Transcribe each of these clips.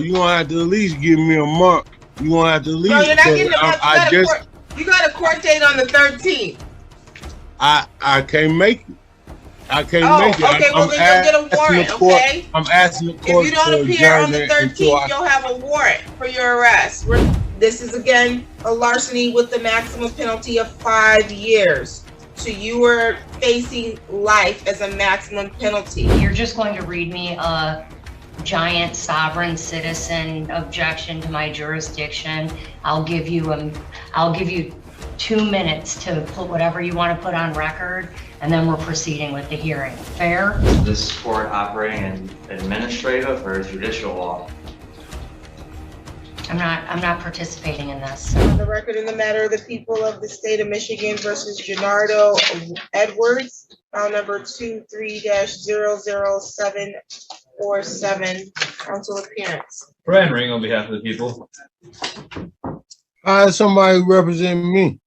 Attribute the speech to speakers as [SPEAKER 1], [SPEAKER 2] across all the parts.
[SPEAKER 1] You gonna have to at least give me a month. You gonna have to at least.
[SPEAKER 2] No, you're not getting a month. You got a court date on the 13th.
[SPEAKER 1] I can't make it. I can't make it.
[SPEAKER 2] Okay, well then you'll get a warrant, okay?
[SPEAKER 1] I'm asking the court.
[SPEAKER 2] If you don't appear on the 13th, you'll have a warrant for your arrest. This is again a larceny with the maximum penalty of 5 years. So you are facing life as a maximum penalty.
[SPEAKER 3] You're just going to read me a giant sovereign citizen objection to my jurisdiction. I'll give you 2 minutes to put whatever you want to put on record, and then we're proceeding with the hearing. Fair?
[SPEAKER 4] Is this court operating in administrative or judicial law?
[SPEAKER 3] I'm not participating in this.
[SPEAKER 2] On the record in the matter of the people of the state of Michigan versus Gennaro Edwards, file number 23-00747, counsel appearance.
[SPEAKER 5] Brian Ring on behalf of the people.
[SPEAKER 1] Somebody represent me.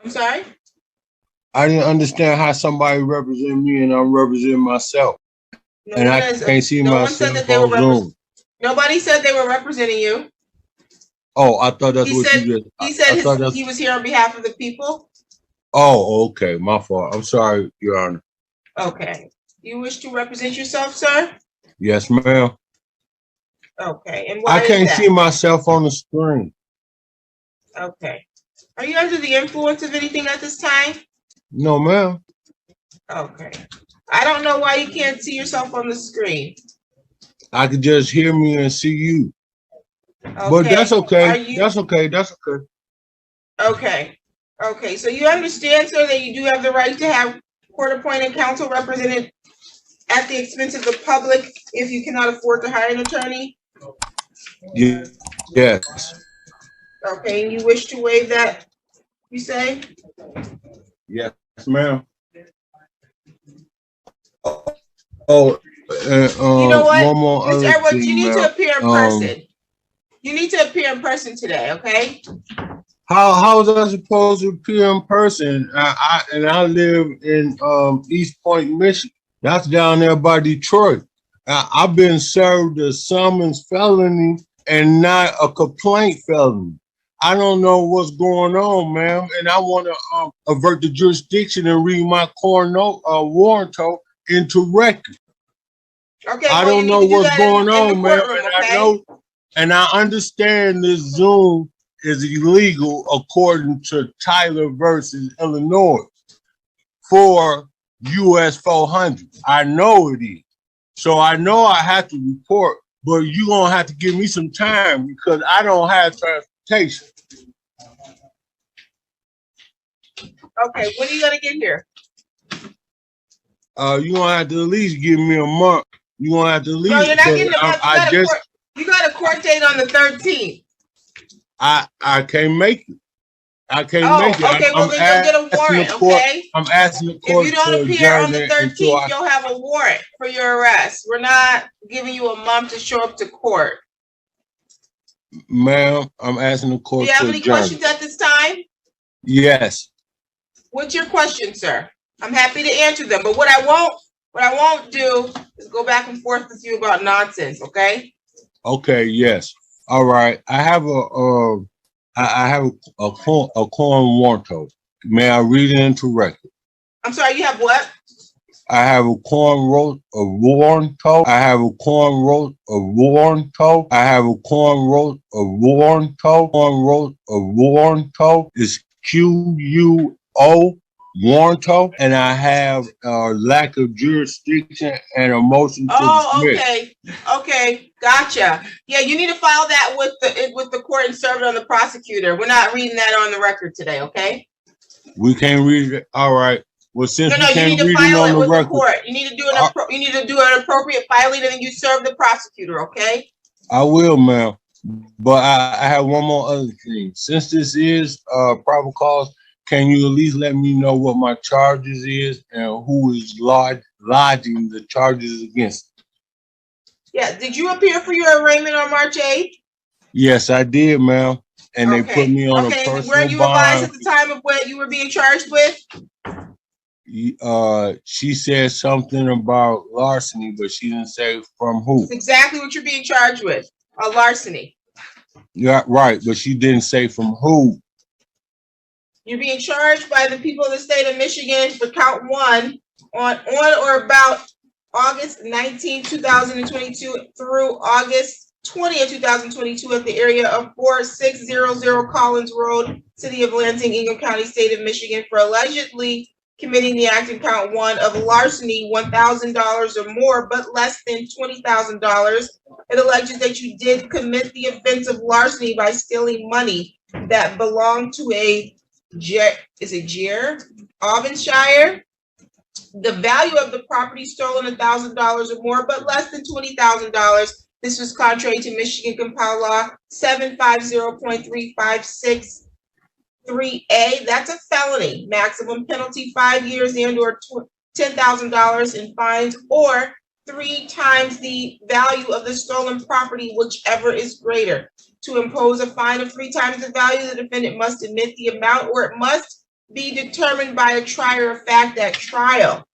[SPEAKER 2] I'm sorry?
[SPEAKER 1] I didn't understand how somebody represent me and I'm representing myself. I can't see myself on Zoom.
[SPEAKER 2] Nobody said they were representing you.
[SPEAKER 1] Oh, I thought that's what you did.
[SPEAKER 2] He said he was here on behalf of the people.
[SPEAKER 1] Oh, okay. My fault. I'm sorry, Your Honor.
[SPEAKER 2] Okay. You wish to represent yourself, sir?
[SPEAKER 1] Yes, ma'am.
[SPEAKER 2] Okay. And why
[SPEAKER 1] I can't see myself on the screen.
[SPEAKER 2] Okay. Are you under the influence of anything at this time?
[SPEAKER 1] No, ma'am.
[SPEAKER 2] Okay. I don't know why you can't see yourself on the screen.
[SPEAKER 1] I could just hear me and see you.
[SPEAKER 2] Okay.
[SPEAKER 1] But that's okay. That's okay. That's okay.
[SPEAKER 2] Okay. Okay. So you understand, sir, that you do have the right to have court-appointed counsel represented at the expense of the public if you cannot afford to hire an attorney?
[SPEAKER 1] Yes.
[SPEAKER 2] Okay. And you wish to waive that, you say?
[SPEAKER 1] Yes, ma'am. Oh.
[SPEAKER 2] You know what, Mr. Edwards, you need to appear in person. You need to appear in person today, okay?
[SPEAKER 1] How was I supposed to appear in person? I live in East Point, Michigan. That's down there by Detroit. I've been served a summons felony and not a complaint felony. I don't know what's going on, ma'am, and I want to avert the jurisdiction and read my warrant into record.
[SPEAKER 2] Okay,
[SPEAKER 1] I don't know what's going on, man. And I understand this Zoom is illegal according to Tyler versus Illinois for US 400. I know it is. So I know I have to report, but you're going to have to give me some time because I don't have transportation.
[SPEAKER 2] Okay, when are you going to get here?
[SPEAKER 1] You're going to have to at least give me a month. You're going to have to leave.
[SPEAKER 2] No, you're not getting a month. You got a court date on the 13th.
[SPEAKER 1] I can't make it. I can't make it.
[SPEAKER 2] Okay, well then you'll get a warrant, okay?
[SPEAKER 1] I'm asking the court.
[SPEAKER 2] If you don't appear on the 13th, you'll have a warrant for your arrest. We're not giving you a month to show up to court.
[SPEAKER 1] Ma'am, I'm asking the court.
[SPEAKER 2] Do you have any questions at this time?
[SPEAKER 1] Yes.
[SPEAKER 2] What's your question, sir? I'm happy to answer them, but what I won't do is go back and forth with you about nonsense, okay?
[SPEAKER 1] Okay, yes. All right. I have a corn warrant. May I read it into record?
[SPEAKER 2] I'm sorry, you have what?
[SPEAKER 1] I have a warrant. I have a warrant. I have a warrant. It's QUO warrant, and I have lack of jurisdiction and a motion to dismiss.
[SPEAKER 2] Okay, gotcha. Yeah, you need to file that with the court and serve it on the prosecutor. We're not reading that on the record today, okay?
[SPEAKER 1] We can't read it. All right. Well, since
[SPEAKER 2] you need to file it with the court. You need to do an appropriate filing, and then you serve the prosecutor, okay?
[SPEAKER 1] I will, ma'am. But I have one more other thing. Since this is probable cause, can you at least let me know what my charges is and who is lodging the charges against me?
[SPEAKER 2] Yeah. Did you appear for your arraignment on March 8th?
[SPEAKER 1] Yes, I did, ma'am. And they put me on a personal bond.
[SPEAKER 2] Were you advised at the time of what you were being charged with?
[SPEAKER 1] She said something about larceny, but she didn't say from who.
[SPEAKER 2] It's exactly what you're being charged with, a larceny.
[SPEAKER 1] Yeah, right, but she didn't say from who.
[SPEAKER 2] You're being charged by the people of the state of Michigan for count 1 on or about August 19, 2022 through August 20th, 2022 at the area of 4600 Collins Road, City of Lansing, Ingham County, State of Michigan, for allegedly committing the act in count 1 of larceny, $1,000 or more, but less than $20,000. It alleges that you did commit the offense of larceny by stealing money that belonged to a Avonshire. The value of the property stolen $1,000 or more, but less than $20,000. This was contrary to Michigan Compiled Law 750.3563A. That's a felony. Maximum penalty 5 years and/or $10,000 in fines, or 3 times the value of the stolen property, whichever is greater. To impose a fine of 3 times the value, the defendant must admit the amount, or it must be determined by a trier of fact at trial.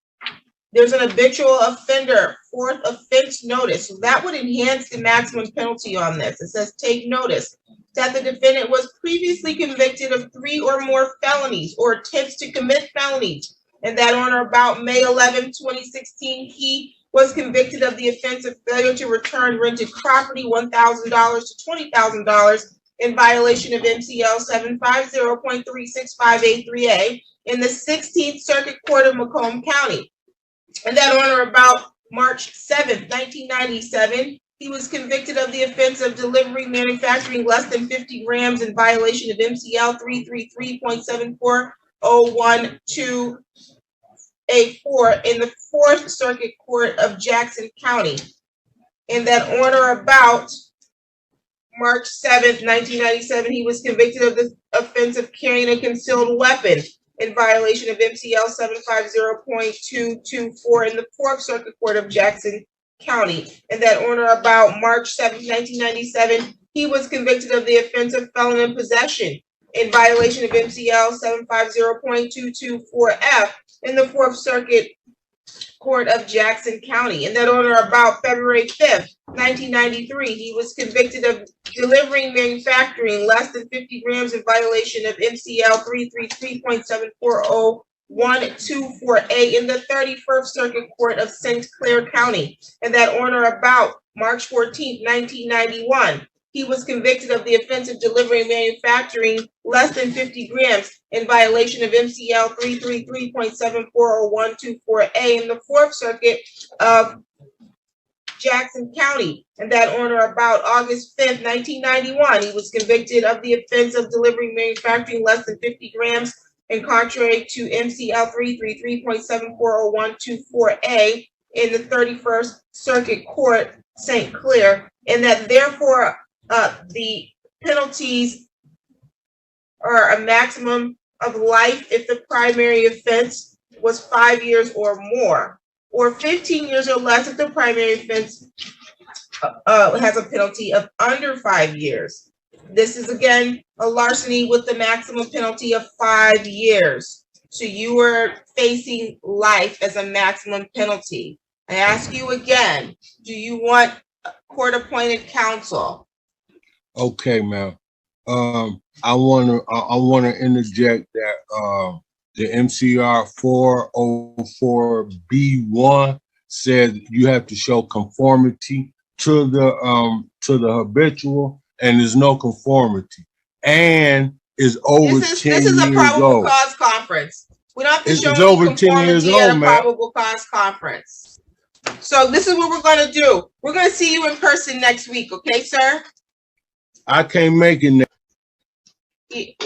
[SPEAKER 2] There's an habitual offender, 4th offense notice. So that would enhance the maximum penalty on this. It says, take notice that the defendant was previously convicted of 3 or more felonies or attempts to commit felonies, and that on or about May 11, 2016, he was convicted of the offense of failure to return rented property, $1,000 to $20,000, in violation of MCL 750.36583A in the 16th Circuit Court of Macomb County. And that on or about March 7th, 1997, he was convicted of the offense of delivering, manufacturing less than 50 grams in violation of MCL 333.74012A4 in the 4th Circuit Court of Jackson County. And that on or about March 7th, 1997, he was convicted of the offense of carrying a concealed weapon in violation of MCL 750.224 in the 4th Circuit Court of Jackson County. And that on or about March 7th, 1997, he was convicted of the offense of felon in possession in violation of MCL 750.224F in the 4th Circuit Court of Jackson County. And that on or about February 5th, 1993, he was convicted of delivering, manufacturing less than 50 grams in violation of MCL 333.7401224A in the 31st Circuit Court of St. Clair County. And that on or about March 14th, 1991, he was convicted of the offense of delivering, manufacturing less than 50 grams in violation of MCL 333.7401224A in the 4th Circuit of Jackson County. And that on or about August 5th, 1991, he was convicted of the offense of delivering, manufacturing less than 50 grams and contrary to MCL 333.7401224A in the 31st Circuit Court, St. Clair. And that therefore, the penalties are a maximum of life if the primary offense was 5 years or more, or 15 years or less if the primary offense has a penalty of under 5 years. This is again a larceny with the maximum penalty of 5 years. So you are facing life as a maximum penalty. I ask you again, do you want court-appointed counsel?
[SPEAKER 1] Okay, ma'am. I wanna interject that the MCR 404B1 said you have to show conformity to the habitual, and there's no conformity, and is over 10 years old.
[SPEAKER 2] This is a probable cause conference. We don't have to show
[SPEAKER 1] over 10 years old,
[SPEAKER 2] at a probable cause conference. So this is what we're going to do. We're going to see you in person next week, okay, sir?
[SPEAKER 1] I can't make it.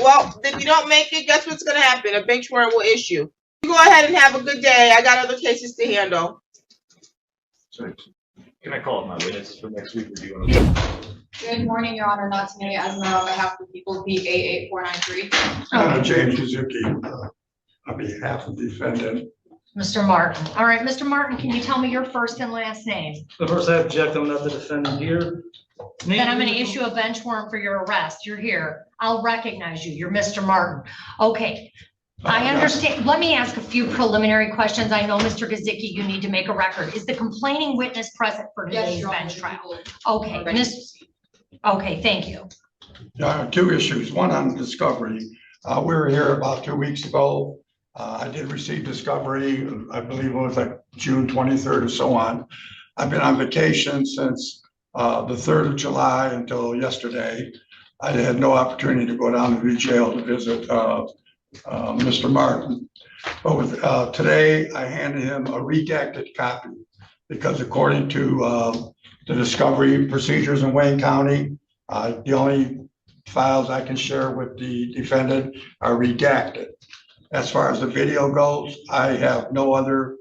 [SPEAKER 2] Well, if you don't make it, guess what's going to happen? A bench warrant will issue. You go ahead and have a good day. I got other cases to handle.
[SPEAKER 5] Sorry. Can I call up my witness for next week, or do you want to?
[SPEAKER 6] Good morning, Your Honor. Natsume Asma on behalf of the people, B88493.
[SPEAKER 7] James Suzuki, on behalf of the defendant.
[SPEAKER 3] Mr. Martin. All right, Mr. Martin, can you tell me your first and last name?
[SPEAKER 5] The first, I object. I'm not the defendant here.
[SPEAKER 3] Then I'm going to issue a bench warrant for your arrest. You're here. I'll recognize you. You're Mr. Martin. Okay. I understand. Let me ask a few preliminary questions. I know, Mr. Gazicki, you need to make a record. Is the complaining witness present for
[SPEAKER 6] Yes,
[SPEAKER 3] today's
[SPEAKER 6] Your Honor,
[SPEAKER 3] bench trial?
[SPEAKER 6] people
[SPEAKER 3] Okay,
[SPEAKER 6] are ready to
[SPEAKER 3] Miss,
[SPEAKER 6] proceed.
[SPEAKER 3] okay, thank you.
[SPEAKER 7] Two issues, one on discovery. We were here about 2 weeks ago. I did receive discovery, I believe it was like June 23rd or so on. I've been on vacation since the 3rd of July until yesterday. I had no opportunity to go down to the jail to visit Mr. Martin. But with, today, I handed him a redacted copy because according to the discovery procedures in Wayne County, the only files I can share with the defendant are redacted. As far as the video goes, I have no other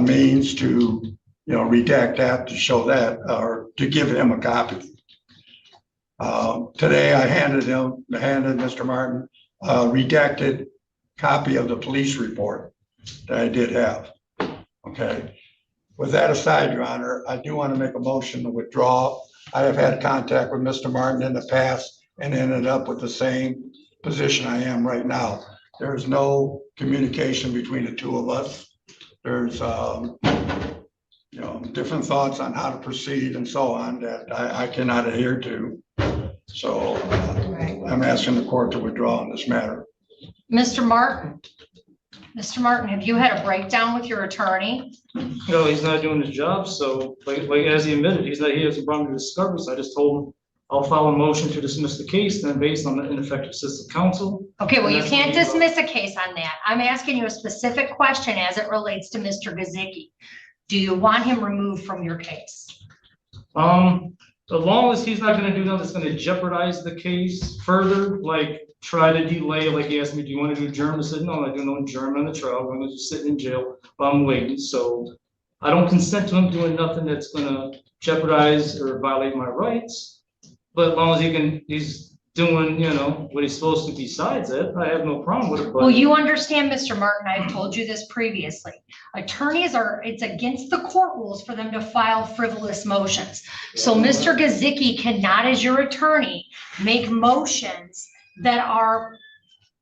[SPEAKER 7] means to, redact that, to show that, or to give him a copy. Today I handed Mr. Martin a redacted copy of the police report that I did have. Okay. With that aside, Your Honor, I do want to make a motion to withdraw. I have had contact with Mr. Martin in the past and ended up with the same position I am right now. There's no communication between the two of us. There's, different thoughts on how to proceed and so on that I cannot adhere to. So I'm asking the court to withdraw on this matter.
[SPEAKER 3] Mr. Martin, have you had a breakdown with your attorney?
[SPEAKER 5] No, he's not doing his job, so like as he admitted, he has a problem with discovery, so I just told him I'll file a motion to dismiss the case, then based on the ineffective assistance of counsel.
[SPEAKER 3] Okay, well, you can't dismiss a case on that. I'm asking you a specific question as it relates to Mr. Gazicki. Do you want him removed from your case?
[SPEAKER 5] As long as he's not gonna do nothing that's gonna jeopardize the case further, like try to delay, like he asked me, do you want to do adjournment? I said, no, I'm not doing no adjournment on the trial. I'm gonna just sit in jail while I'm waiting. So I don't consent to him doing nothing that's gonna jeopardize or violate my rights. But as long as he's doing, what he's supposed to besides it, I have no problem with it. But
[SPEAKER 3] well, you understand, Mr. Martin, I've told you this previously. Attorneys it's against the court rules for them to file frivolous motions. So Mr. Gazicki cannot, as your attorney, make motions that are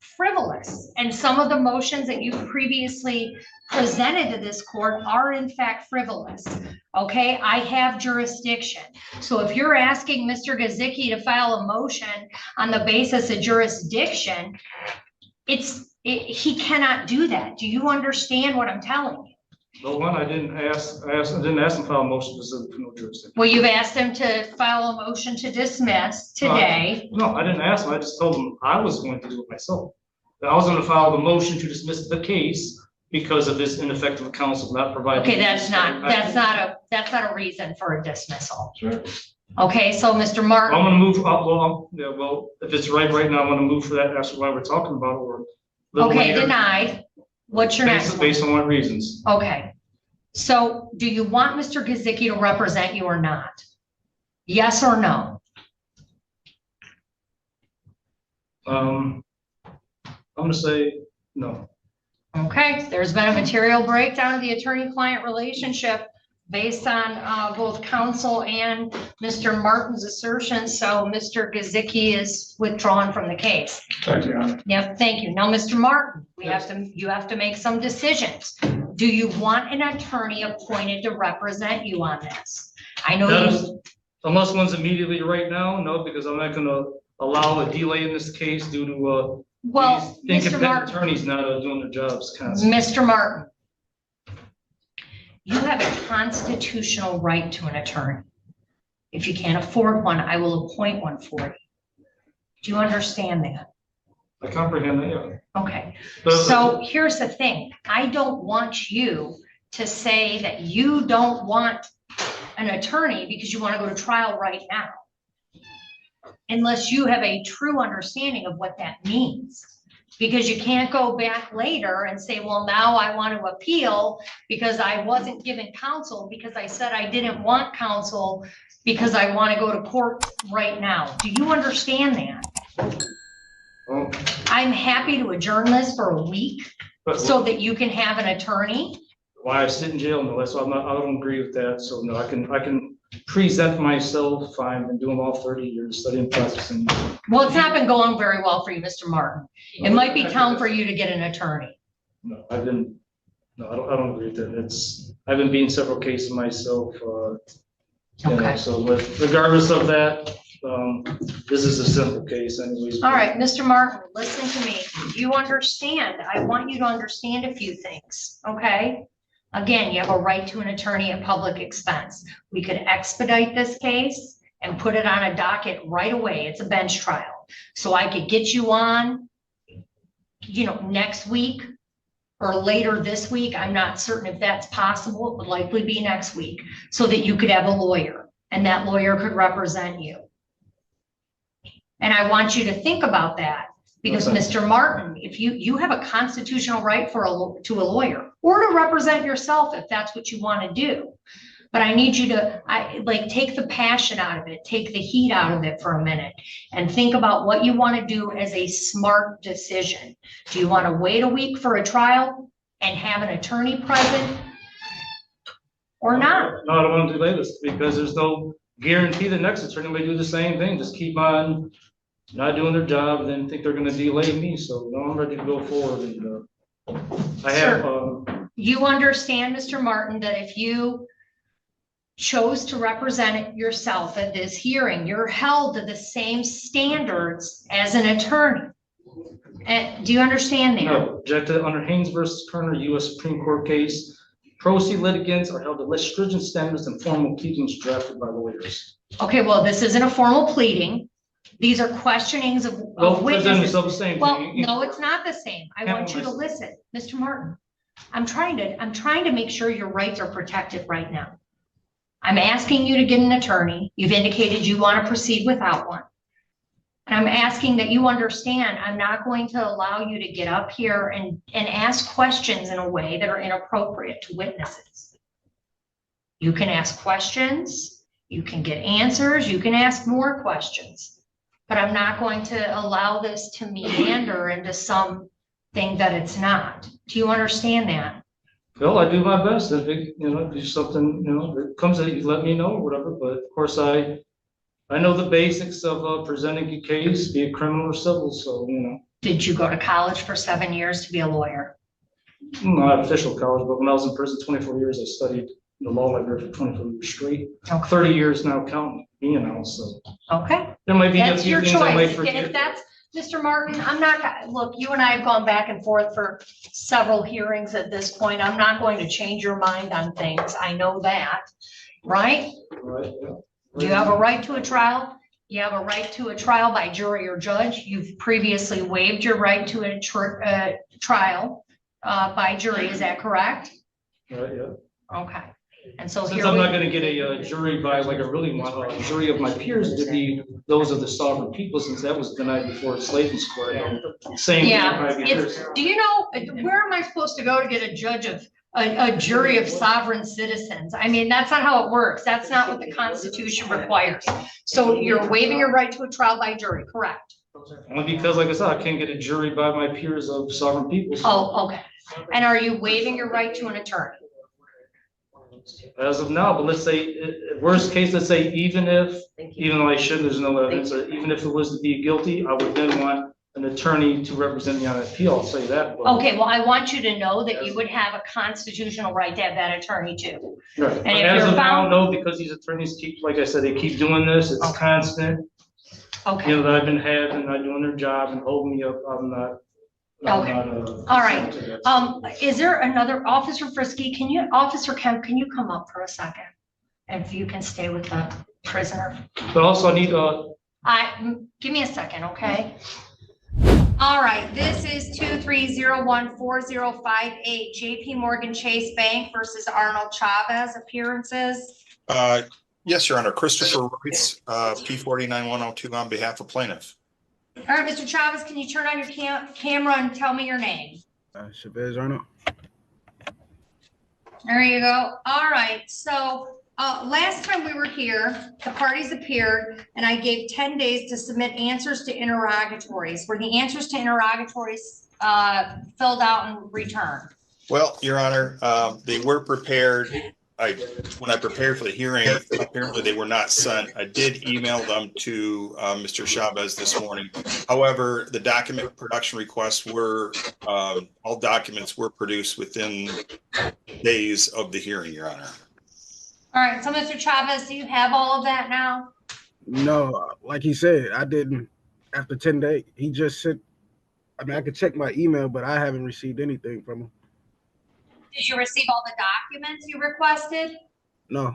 [SPEAKER 3] frivolous. And some of the motions that you've previously presented to this court are in fact frivolous. Okay, I have jurisdiction. So if you're asking Mr. Gazicki to file a motion on the basis of jurisdiction, he cannot do that. Do you understand what I'm telling you?
[SPEAKER 5] the one I didn't ask him to file a motion specific to no jurisdiction.
[SPEAKER 3] Well, you've asked him to file a motion to dismiss today.
[SPEAKER 5] No, I didn't ask him. I just told him I was going to do it myself. That I was going to file the motion to dismiss the case because of this ineffective counsel not providing.
[SPEAKER 3] Okay, that's not a reason for a dismissal.
[SPEAKER 5] Sure.
[SPEAKER 3] Okay, so Mr. Martin.
[SPEAKER 5] I'm gonna move, well, if it's right now, I'm gonna move for that, that's why we're talking about it, or. a little
[SPEAKER 3] Okay,
[SPEAKER 5] later.
[SPEAKER 3] denied. What's your next one?
[SPEAKER 5] Based on what reasons?
[SPEAKER 3] Okay, so do you want Mr. Gazicki to represent you or not? Yes or no?
[SPEAKER 5] I'm gonna say no.
[SPEAKER 3] Okay, there's been a material breakdown of the attorney-client relationship based on both counsel and Mr. Martin's assertions. So Mr. Gazicki is withdrawn from the case.
[SPEAKER 7] Thank you, Your Honor.
[SPEAKER 3] Yep, thank you. Now, Mr. Martin,
[SPEAKER 5] Yes.
[SPEAKER 3] you have to make some decisions. Do you want an attorney appointed to represent you on this? I know you.
[SPEAKER 5] Unless one's immediately right now, no, because I'm not gonna allow a delay in this case due to,
[SPEAKER 3] Well,
[SPEAKER 5] these
[SPEAKER 3] Mr.
[SPEAKER 5] incompetent
[SPEAKER 3] Martin,
[SPEAKER 5] attorneys not doing their jobs constantly.
[SPEAKER 3] Mr. Martin, you have a constitutional right to an attorney. If you can't afford one, I will appoint one for you. Do you understand that?
[SPEAKER 5] I comprehend that, yeah.
[SPEAKER 3] Okay,
[SPEAKER 5] But-
[SPEAKER 3] so here's the thing. I don't want you to say that you don't want an attorney because you want to go to trial right now, unless you have a true understanding of what that means. Because you can't go back later and say, well, now I want to appeal because I wasn't given counsel because I said I didn't want counsel because I want to go to court right now. Do you understand that?
[SPEAKER 5] Well,
[SPEAKER 3] I'm happy to adjourn this for a week
[SPEAKER 5] but
[SPEAKER 3] so that you can have an attorney.
[SPEAKER 5] why I sit in jail, no, that's why I don't agree with that, so no, I can present myself. I've been doing law 30 years, studying, practicing.
[SPEAKER 3] Well, it's not been going very well for you, Mr. Martin. It might be time for you to get an attorney.
[SPEAKER 5] No, I don't agree with that. I've been being several cases myself.
[SPEAKER 3] Okay.
[SPEAKER 5] So regardless of that, this is a simple case anyways.
[SPEAKER 3] All right, Mr. Martin, listen to me. You understand. I want you to understand a few things, okay? Again, you have a right to an attorney at public expense. We could expedite this case and put it on a docket right away. It's a bench trial. So I could get you on, next week or later this week. I'm not certain if that's possible. It would likely be next week, so that you could have a lawyer and that lawyer could represent you. And I want you to think about that, because
[SPEAKER 5] Okay.
[SPEAKER 3] Mr. Martin, if you have a constitutional right to a lawyer or to represent yourself if that's what you want to do. But I need you to take the passion out of it, take the heat out of it for a minute and think about what you want to do as a smart decision. Do you want to wait a week for a trial and have an attorney present or not?
[SPEAKER 5] No, I don't want to delay this because there's no guarantee the next attorney may do the same thing. Just keep on not doing their job and then think they're going to delay me. So no, I'm ready to go forward. And I have.
[SPEAKER 3] You understand, Mr. Martin, that if you chose to represent yourself at this hearing, you're held to the same standards as an attorney. And do you understand that?
[SPEAKER 5] No, objected under Haynes versus Kerner, U.S. Supreme Court case. Pro se litigants are held to less stringent standards than formal pleadings drafted by lawyers.
[SPEAKER 3] Okay, well, this isn't a formal pleading. These are questionings of witnesses.
[SPEAKER 5] The same
[SPEAKER 3] Well,
[SPEAKER 5] thing.
[SPEAKER 3] no, it's not the same. I want you to listen, Mr. Martin. I'm trying to make sure your rights are protected right now. I'm asking you to get an attorney. You've indicated you want to proceed without one. And I'm asking that you understand, I'm not going to allow you to get up here and ask questions in a way that are inappropriate to witnesses. You can ask questions, you can get answers, you can ask more questions, but I'm not going to allow this to meander into something that it's not. Do you understand that?
[SPEAKER 5] Well, I do my best. If it, do something, that comes that you let me know or whatever. But of course, I know the basics of presenting a case, be it criminal or civil. So,
[SPEAKER 3] Did you go to college for 7 years to be a lawyer?
[SPEAKER 5] Not official college, but when I was in prison 24 years, I studied the law library for 24 years straight.
[SPEAKER 3] Okay.
[SPEAKER 5] 30 years now counting being out. So
[SPEAKER 3] Okay.
[SPEAKER 5] there might be
[SPEAKER 3] That's
[SPEAKER 5] a few
[SPEAKER 3] your
[SPEAKER 5] things I might
[SPEAKER 3] choice.
[SPEAKER 5] forget.
[SPEAKER 3] If that's, Mr. Martin, I'm not, look, you and I have gone back and forth for several hearings at this point. I'm not going to change your mind on things. I know that, right?
[SPEAKER 5] Right. Yeah.
[SPEAKER 3] You have a right to a trial. You have a right to a trial by jury or judge. You've previously waived your right to a trial by jury. Is that correct?
[SPEAKER 5] Right. Yeah.
[SPEAKER 3] Okay. And so
[SPEAKER 5] Since
[SPEAKER 3] here
[SPEAKER 5] I'm
[SPEAKER 3] we,
[SPEAKER 5] not going to get a jury by like I really want a jury of my peers to be those of the sovereign people, since that was denied before Slaton's court. Same.
[SPEAKER 3] yeah,
[SPEAKER 5] thing,
[SPEAKER 3] it's, do you know, where am I supposed to go to get a judge of a jury of sovereign citizens? I mean, that's not how it works. That's not what the Constitution requires. So you're waiving your right to a trial by jury, correct?
[SPEAKER 5] Only because, like I said, I can't get a jury by my peers of sovereign people. So
[SPEAKER 3] Oh, okay. And are you waiving your right to an attorney?
[SPEAKER 5] as of now, but let's say, worst case, let's say even though I shouldn't, there's no evidence, even if it was to be guilty, I would then want an attorney to represent me on appeal. I'll say that. But
[SPEAKER 3] Okay, well, I want you to know that you would have a constitutional right to have that attorney too.
[SPEAKER 5] right.
[SPEAKER 3] And
[SPEAKER 5] But
[SPEAKER 3] if
[SPEAKER 5] as
[SPEAKER 3] you're
[SPEAKER 5] of now,
[SPEAKER 3] found-
[SPEAKER 5] no, because these attorneys keep, like I said, they keep doing this. It's
[SPEAKER 3] Okay.
[SPEAKER 5] constant.
[SPEAKER 3] Okay,
[SPEAKER 5] That I've been having, not doing their job and holding me up. I'm not.
[SPEAKER 3] Okay. All right. Is there another Officer Frisky? Officer Kemp, can you come up for a second? If you can stay with the prisoner.
[SPEAKER 5] But also I need,
[SPEAKER 3] Give me a second, okay? All right, this is 2301405 JP Morgan Chase Bank versus Arnold Chavez appearances.
[SPEAKER 8] Yes, Your Honor. Christopher Royce, P49102 on behalf of plaintiff.
[SPEAKER 3] All right, Mr. Chavez, can you turn on your camera and tell me your name?
[SPEAKER 9] Chavez Arnold.
[SPEAKER 3] There you go. All right, so last time we were here, the parties appeared and I gave 10 days to submit answers to interrogatories. Were the answers to interrogatories filled out and returned?
[SPEAKER 8] Well, Your Honor, they were prepared when I prepared for the hearing, apparently they were not sent. I did email them to Mr. Chavez this morning. However, the document production requests were, all documents were produced within days of the hearing, Your Honor.
[SPEAKER 3] All right, so Mr. Chavez, do you have all of that now?
[SPEAKER 9] No, like he said, I didn't. After 10 days, he just sent. I mean, I could check my email, but I haven't received anything from him.
[SPEAKER 3] Did you receive all the documents you requested?
[SPEAKER 9] No.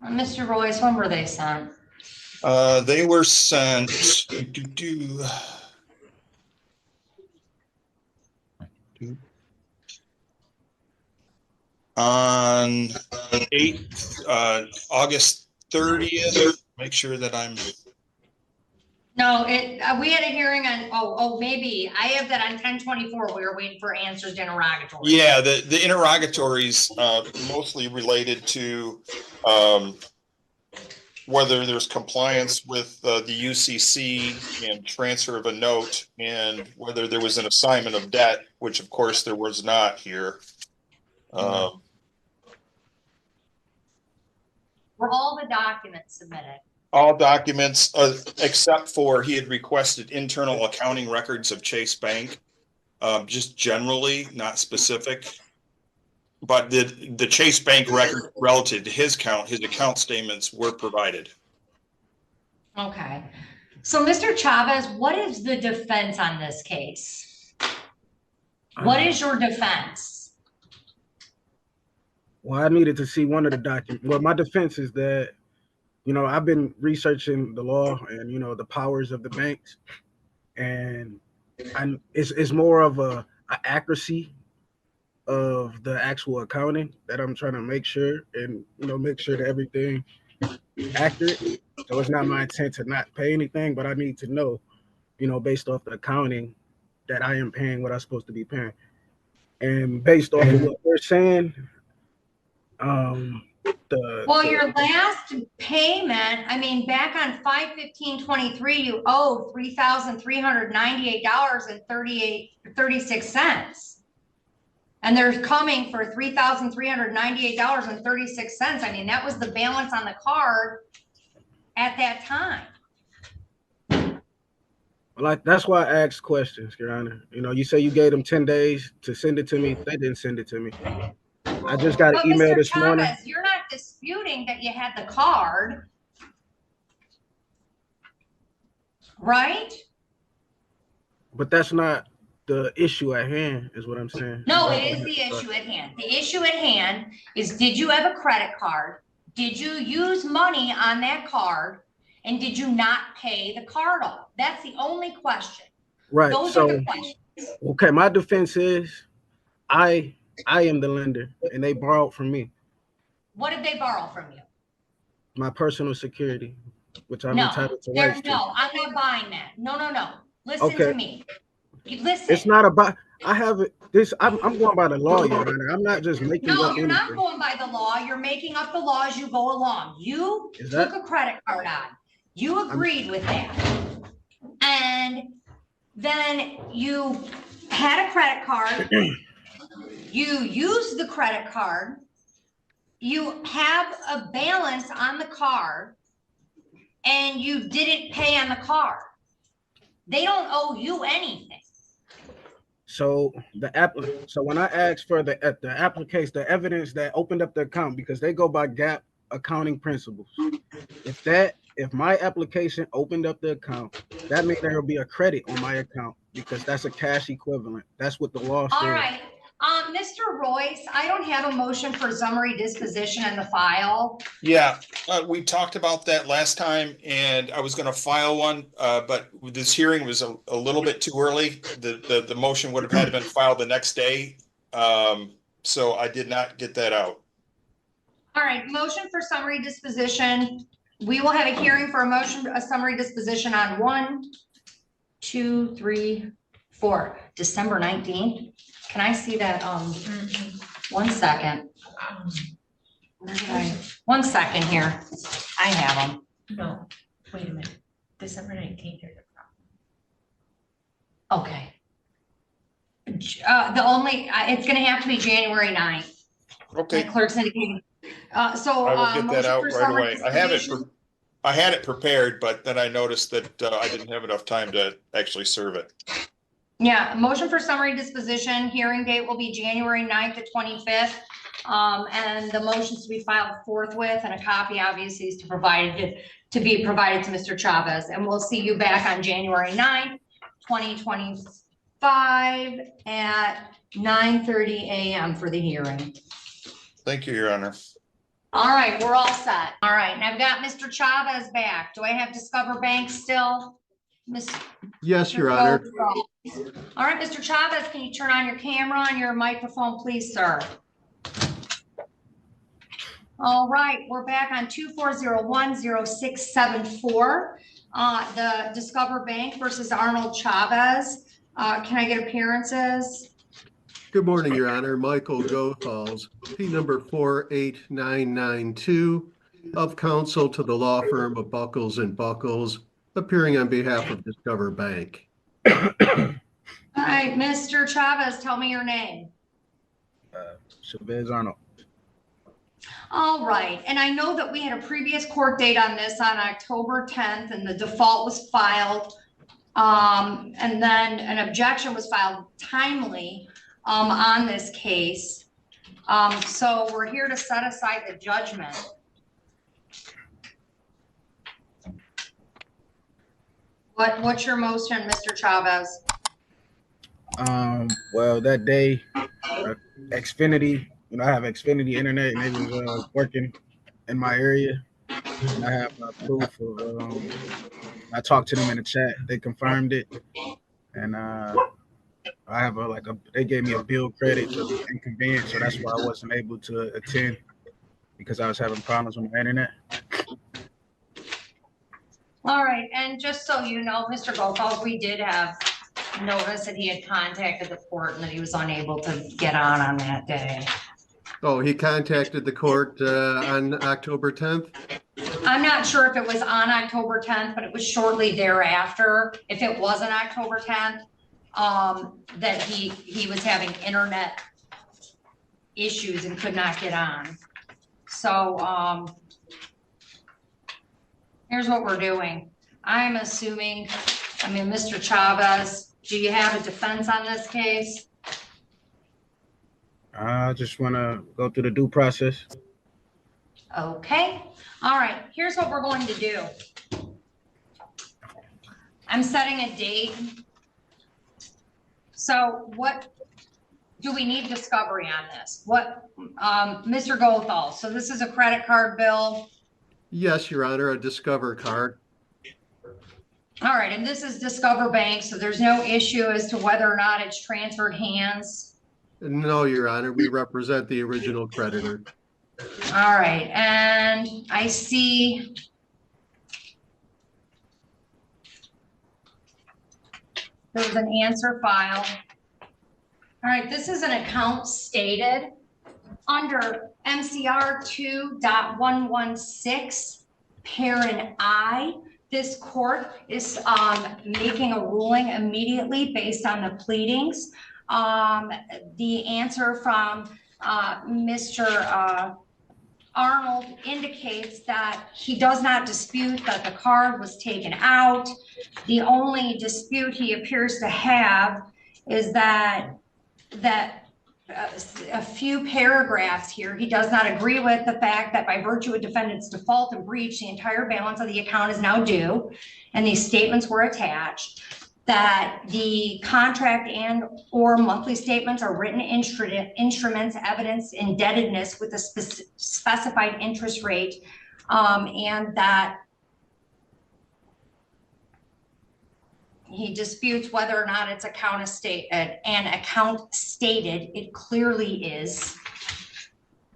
[SPEAKER 3] Mr. Royce, when were they sent?
[SPEAKER 8] They were sent on August 30th. Make sure that I'm.
[SPEAKER 3] No, we had a hearing on, maybe I have that on 10/24. We were waiting for answers to interrogatories.
[SPEAKER 8] Yeah, the interrogatories mostly related to whether there's compliance with the UCC and transfer of a note, and whether there was an assignment of debt, which of course there was not here.
[SPEAKER 3] Were all the documents submitted?
[SPEAKER 8] All documents, except for he had requested internal accounting records of Chase Bank, just generally, not specific. But the Chase Bank record relative to his account statements were provided.
[SPEAKER 3] Okay. So Mr. Chavez, what is the defense on this case? What is your defense?
[SPEAKER 9] Well, I needed to see one of the documents. Well, my defense is that, you know, I've been researching the law and, you know, the powers of the banks, and it's more of a accuracy of the actual accounting that I'm trying to make sure, and, you know, make sure that everything is accurate. So it's not my intent to not pay anything, but I need to know, you know, based off the accounting, that I am paying what I'm supposed to be paying. And based off of what they're saying,
[SPEAKER 3] your last payment, I mean, back on 5/15/23, you owe $3,398.36. And they're coming for $3,398.36. I mean, that was the balance on the card at that time.
[SPEAKER 9] Like, that's why I asked questions, Your Honor. You know, you say you gave them 10 days to send it to me. They didn't send it to me. I just got an email this morning.
[SPEAKER 3] You're not disputing that you had the card, right?
[SPEAKER 9] But that's not the issue at hand, is what I'm saying.
[SPEAKER 3] No, it is the issue at hand. The issue at hand is, did you have a credit card? Did you use money on that card? And did you not pay the card off? That's the only question.
[SPEAKER 9] Right.
[SPEAKER 3] Those
[SPEAKER 9] so,
[SPEAKER 3] are the questions.
[SPEAKER 9] Okay, my defense is I am the lender, and they borrowed from me.
[SPEAKER 3] What did they borrow from you?
[SPEAKER 9] My personal security, which I'm entitled to rights to.
[SPEAKER 3] No, I'm not buying that. No. Listen to me. Listen.
[SPEAKER 9] It's not about. I have it. I'm going by the law, Your Honor. I'm not just making up anything.
[SPEAKER 3] No, you're not going by the law. You're making up the law as you go along. You took a credit card on. You agreed with that. And then you had a credit card. You used the credit card. You have a balance on the card, and you didn't pay on the card. They don't owe you anything.
[SPEAKER 9] So so when I asked for the application, the evidence that opened up the account, because they go by GAAP accounting principles. If my application opened up the account, that means there will be a credit on my account, because that's a cash equivalent. That's what the law says.
[SPEAKER 3] All right. Mr. Royce, I don't have a motion for summary disposition in the file.
[SPEAKER 8] Yeah, we talked about that last time, and I was going to file one, but this hearing was a little bit too early. The motion would have had to been filed the next day, so I did not get that out.
[SPEAKER 3] All right, motion for summary disposition. We will have a hearing for a summary disposition on December 19th. Can I see that? 1 second. 1 second here. I have them.
[SPEAKER 10] No, wait a minute. December 19th.
[SPEAKER 3] Okay. It's going to have to be January 9th.
[SPEAKER 8] Okay,
[SPEAKER 3] Clerk's indicating. So.
[SPEAKER 8] I will get that
[SPEAKER 3] motion
[SPEAKER 8] out
[SPEAKER 3] for
[SPEAKER 8] right
[SPEAKER 3] summary
[SPEAKER 8] away. I have it,
[SPEAKER 3] disposition.
[SPEAKER 8] I had it prepared, but then I noticed that I didn't have enough time to actually serve it.
[SPEAKER 3] Yeah, motion for summary disposition, hearing date will be January 9th to 25th. And the motions to be filed forthwith, and a copy obviously is to be provided to Mr. Chavez. And we'll see you back on January 9th, 2025 at 9:30 a.m. for the hearing.
[SPEAKER 8] Thank you, Your Honor.
[SPEAKER 3] All right, we're all set. All right, and I've got Mr. Chavez back. Do I have Discover Bank still?
[SPEAKER 11] Yes, Your Honor.
[SPEAKER 3] All right, Mr. Chavez, can you turn on your camera and your microphone, please, sir? All right, we're back on 24010674. The Discover Bank versus Arnold Chavez. Can I get appearances?
[SPEAKER 11] Good morning, Your Honor. Michael Goethals, P number 48992, of counsel to the law firm of Buckles and Buckles, appearing on behalf of Discover Bank.
[SPEAKER 3] All right, Mr. Chavez, tell me your name.
[SPEAKER 9] Chavez Arnold.
[SPEAKER 3] All right, and I know that we had a previous court date on this on October 10th, and the default was filed. And then an objection was filed timely on this case. So we're here to set aside the judgment. What's your motion, Mr. Chavez?
[SPEAKER 9] Well, that day, Xfinity, I have Xfinity internet, and it was working in my area. And I have proof of. I talked to them in the chat. They confirmed it, and I have they gave me a bill credit for inconvenience, so that's why I wasn't able to attend, because I was having problems with my internet.
[SPEAKER 3] All right, and just so you know, Mr. Goethals, we did have notice that he had contacted the court and that he was unable to get on that day.
[SPEAKER 11] Oh, he contacted the court on October 10th?
[SPEAKER 3] I'm not sure if it was on October 10th, but it was shortly thereafter. If it wasn't October 10th, that he was having internet issues and could not get on. So here's what we're doing. I'm assuming, Mr. Chavez, do you have a defense on this case?
[SPEAKER 9] I just want to go through the due process.
[SPEAKER 3] Okay. All right. Here's what we're going to do. I'm setting a date. So what do we need discovery on this? Mr. Goethals, so this is a credit card bill?
[SPEAKER 11] Yes, Your Honor, a Discover card.
[SPEAKER 3] All right, and this is Discover Bank, so there's no issue as to whether or not it's transferred hands?
[SPEAKER 11] No, Your Honor, we represent the original creditor.
[SPEAKER 3] All right, and I see there's an answer file. All right, this is an account stated under MCR 2.116, parent I. This court is making a ruling immediately based on the pleadings. The answer from Mr. Arnold indicates that he does not dispute that the card was taken out. The only dispute he appears to have is that a few paragraphs here, he does not agree with the fact that by virtue of defendant's default and breach, the entire balance of the account is now due, and these statements were attached, that the contract and or monthly statements are written instruments, evidence indebtedness with a specified interest rate, and that he disputes whether or not it's an account stated. It clearly is.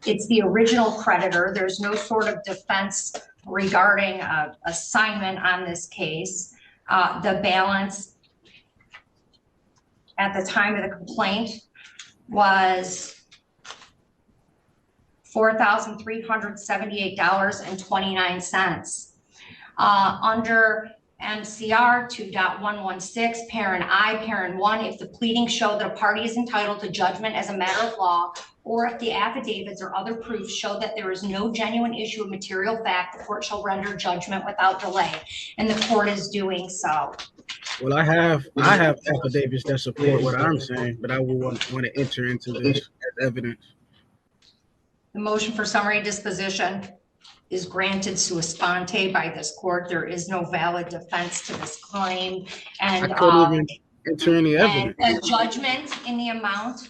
[SPEAKER 3] It's the original creditor. There's no sort of defense regarding assignment on this case. The balance at the time of the complaint was $4,378.29. Under MCR 2.116, parent I, parent 1, if the pleadings show that a party is entitled to judgment as a matter of law, or if the affidavits or other proofs show that there is no genuine issue of material fact, the court shall render judgment without delay, and the court is doing so.
[SPEAKER 9] Well, I have affidavits that support what I'm saying, but I will want to enter into this as evidence.
[SPEAKER 3] The motion for summary disposition is granted sua sponte by this court. There is no valid defense to this claim, and
[SPEAKER 9] I couldn't even enter any evidence.
[SPEAKER 3] And a judgment in the amount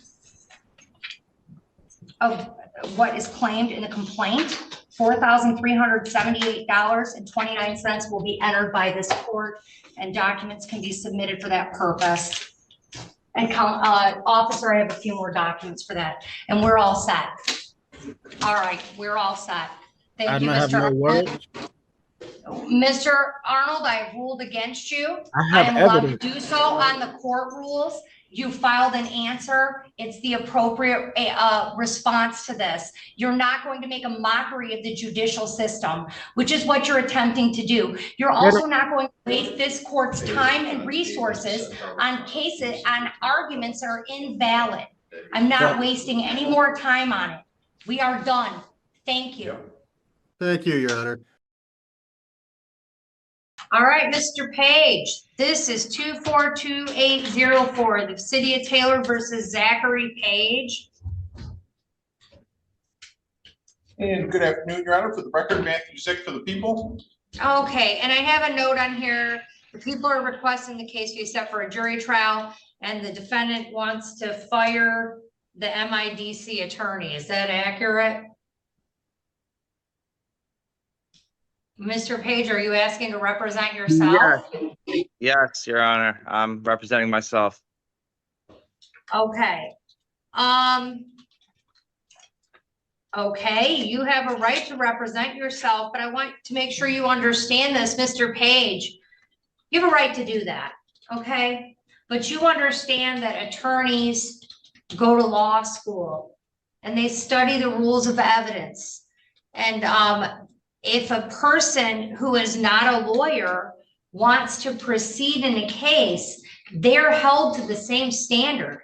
[SPEAKER 3] of what is claimed in the complaint, $4,378.29 will be entered by this court, and documents can be submitted for that purpose. And officer, I have a few more documents for that, and we're all set. All right, we're all set. Thank you, Mr. Arnold. Mr. Arnold, I have ruled against you.
[SPEAKER 9] I am allowed to
[SPEAKER 3] do so on the court rules. You filed an answer. It's the appropriate response to this. You're not going to make a mockery of the judicial system, which is what you're attempting to do. You're also not going to waste this court's time and resources on cases, on arguments that are invalid. I'm not wasting any more time on it. We are done. Thank you.
[SPEAKER 11] Thank you, Your Honor.
[SPEAKER 3] All right, Mr. Page, this is 242804, the City of Taylor versus Zachary Page.
[SPEAKER 12] And good afternoon, Your Honor. For the record, Matthew Zick for the people.
[SPEAKER 3] Okay, and I have a note on here. The people are requesting the case be set for a jury trial, and the defendant wants to fire the MIDC attorney. Is that accurate? Mr. Page, are you asking to represent yourself?
[SPEAKER 13] Yes, Your Honor. I'm representing myself.
[SPEAKER 3] Okay. Okay, you have a right to represent yourself, but I want to make sure you understand this, Mr. Page. You have a right to do that, okay? But you understand that attorneys go to law school and they study the rules of evidence. And if a person who is not a lawyer wants to proceed in a case, they're held to the same standard.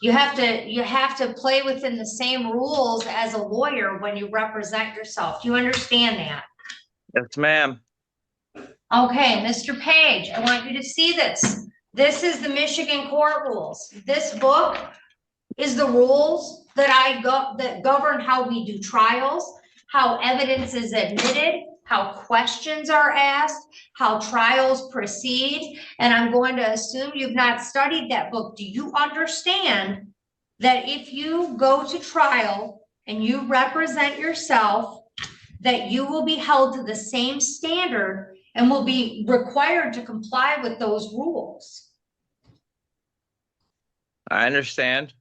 [SPEAKER 3] You have to play within the same rules as a lawyer when you represent yourself. Do you understand that?
[SPEAKER 13] Yes, ma'am.
[SPEAKER 3] Okay, Mr. Page, I want you to see this. This is the Michigan court rules. This book is the rules that govern how we do trials, how evidence is admitted, how questions are asked, how trials proceed. And I'm going to assume you've not studied that book. Do you understand that if you go to trial and you represent yourself, that you will be held to the same standard and will be required to comply with those rules?
[SPEAKER 13] I understand.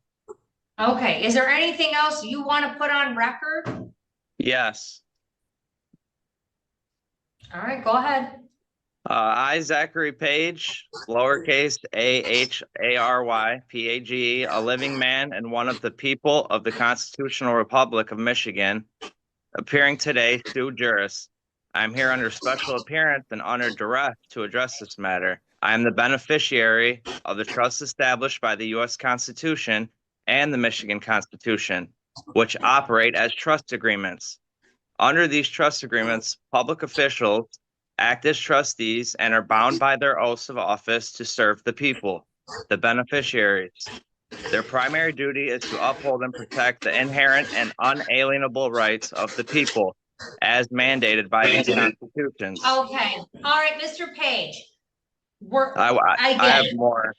[SPEAKER 3] Okay, is there anything else you want to put on record?
[SPEAKER 13] Yes.
[SPEAKER 3] All right, go ahead.
[SPEAKER 13] I, Zachary Page, lowercase a-h-a-r-y, P-A-G-E, a living man and one of the people of the Constitutional Republic of Michigan, appearing today sui juris. I am here under special appearance and under duress to address this matter. I am the beneficiary of the trust established by the U.S. Constitution and the Michigan Constitution, which operate as trust agreements. Under these trust agreements, public officials act as trustees and are bound by their oaths of office to serve the people, the beneficiaries. Their primary duty is to uphold and protect the inherent and unalienable rights of the people as mandated by these constitutions.
[SPEAKER 3] Okay, all right, Mr. Page.
[SPEAKER 13] I have more.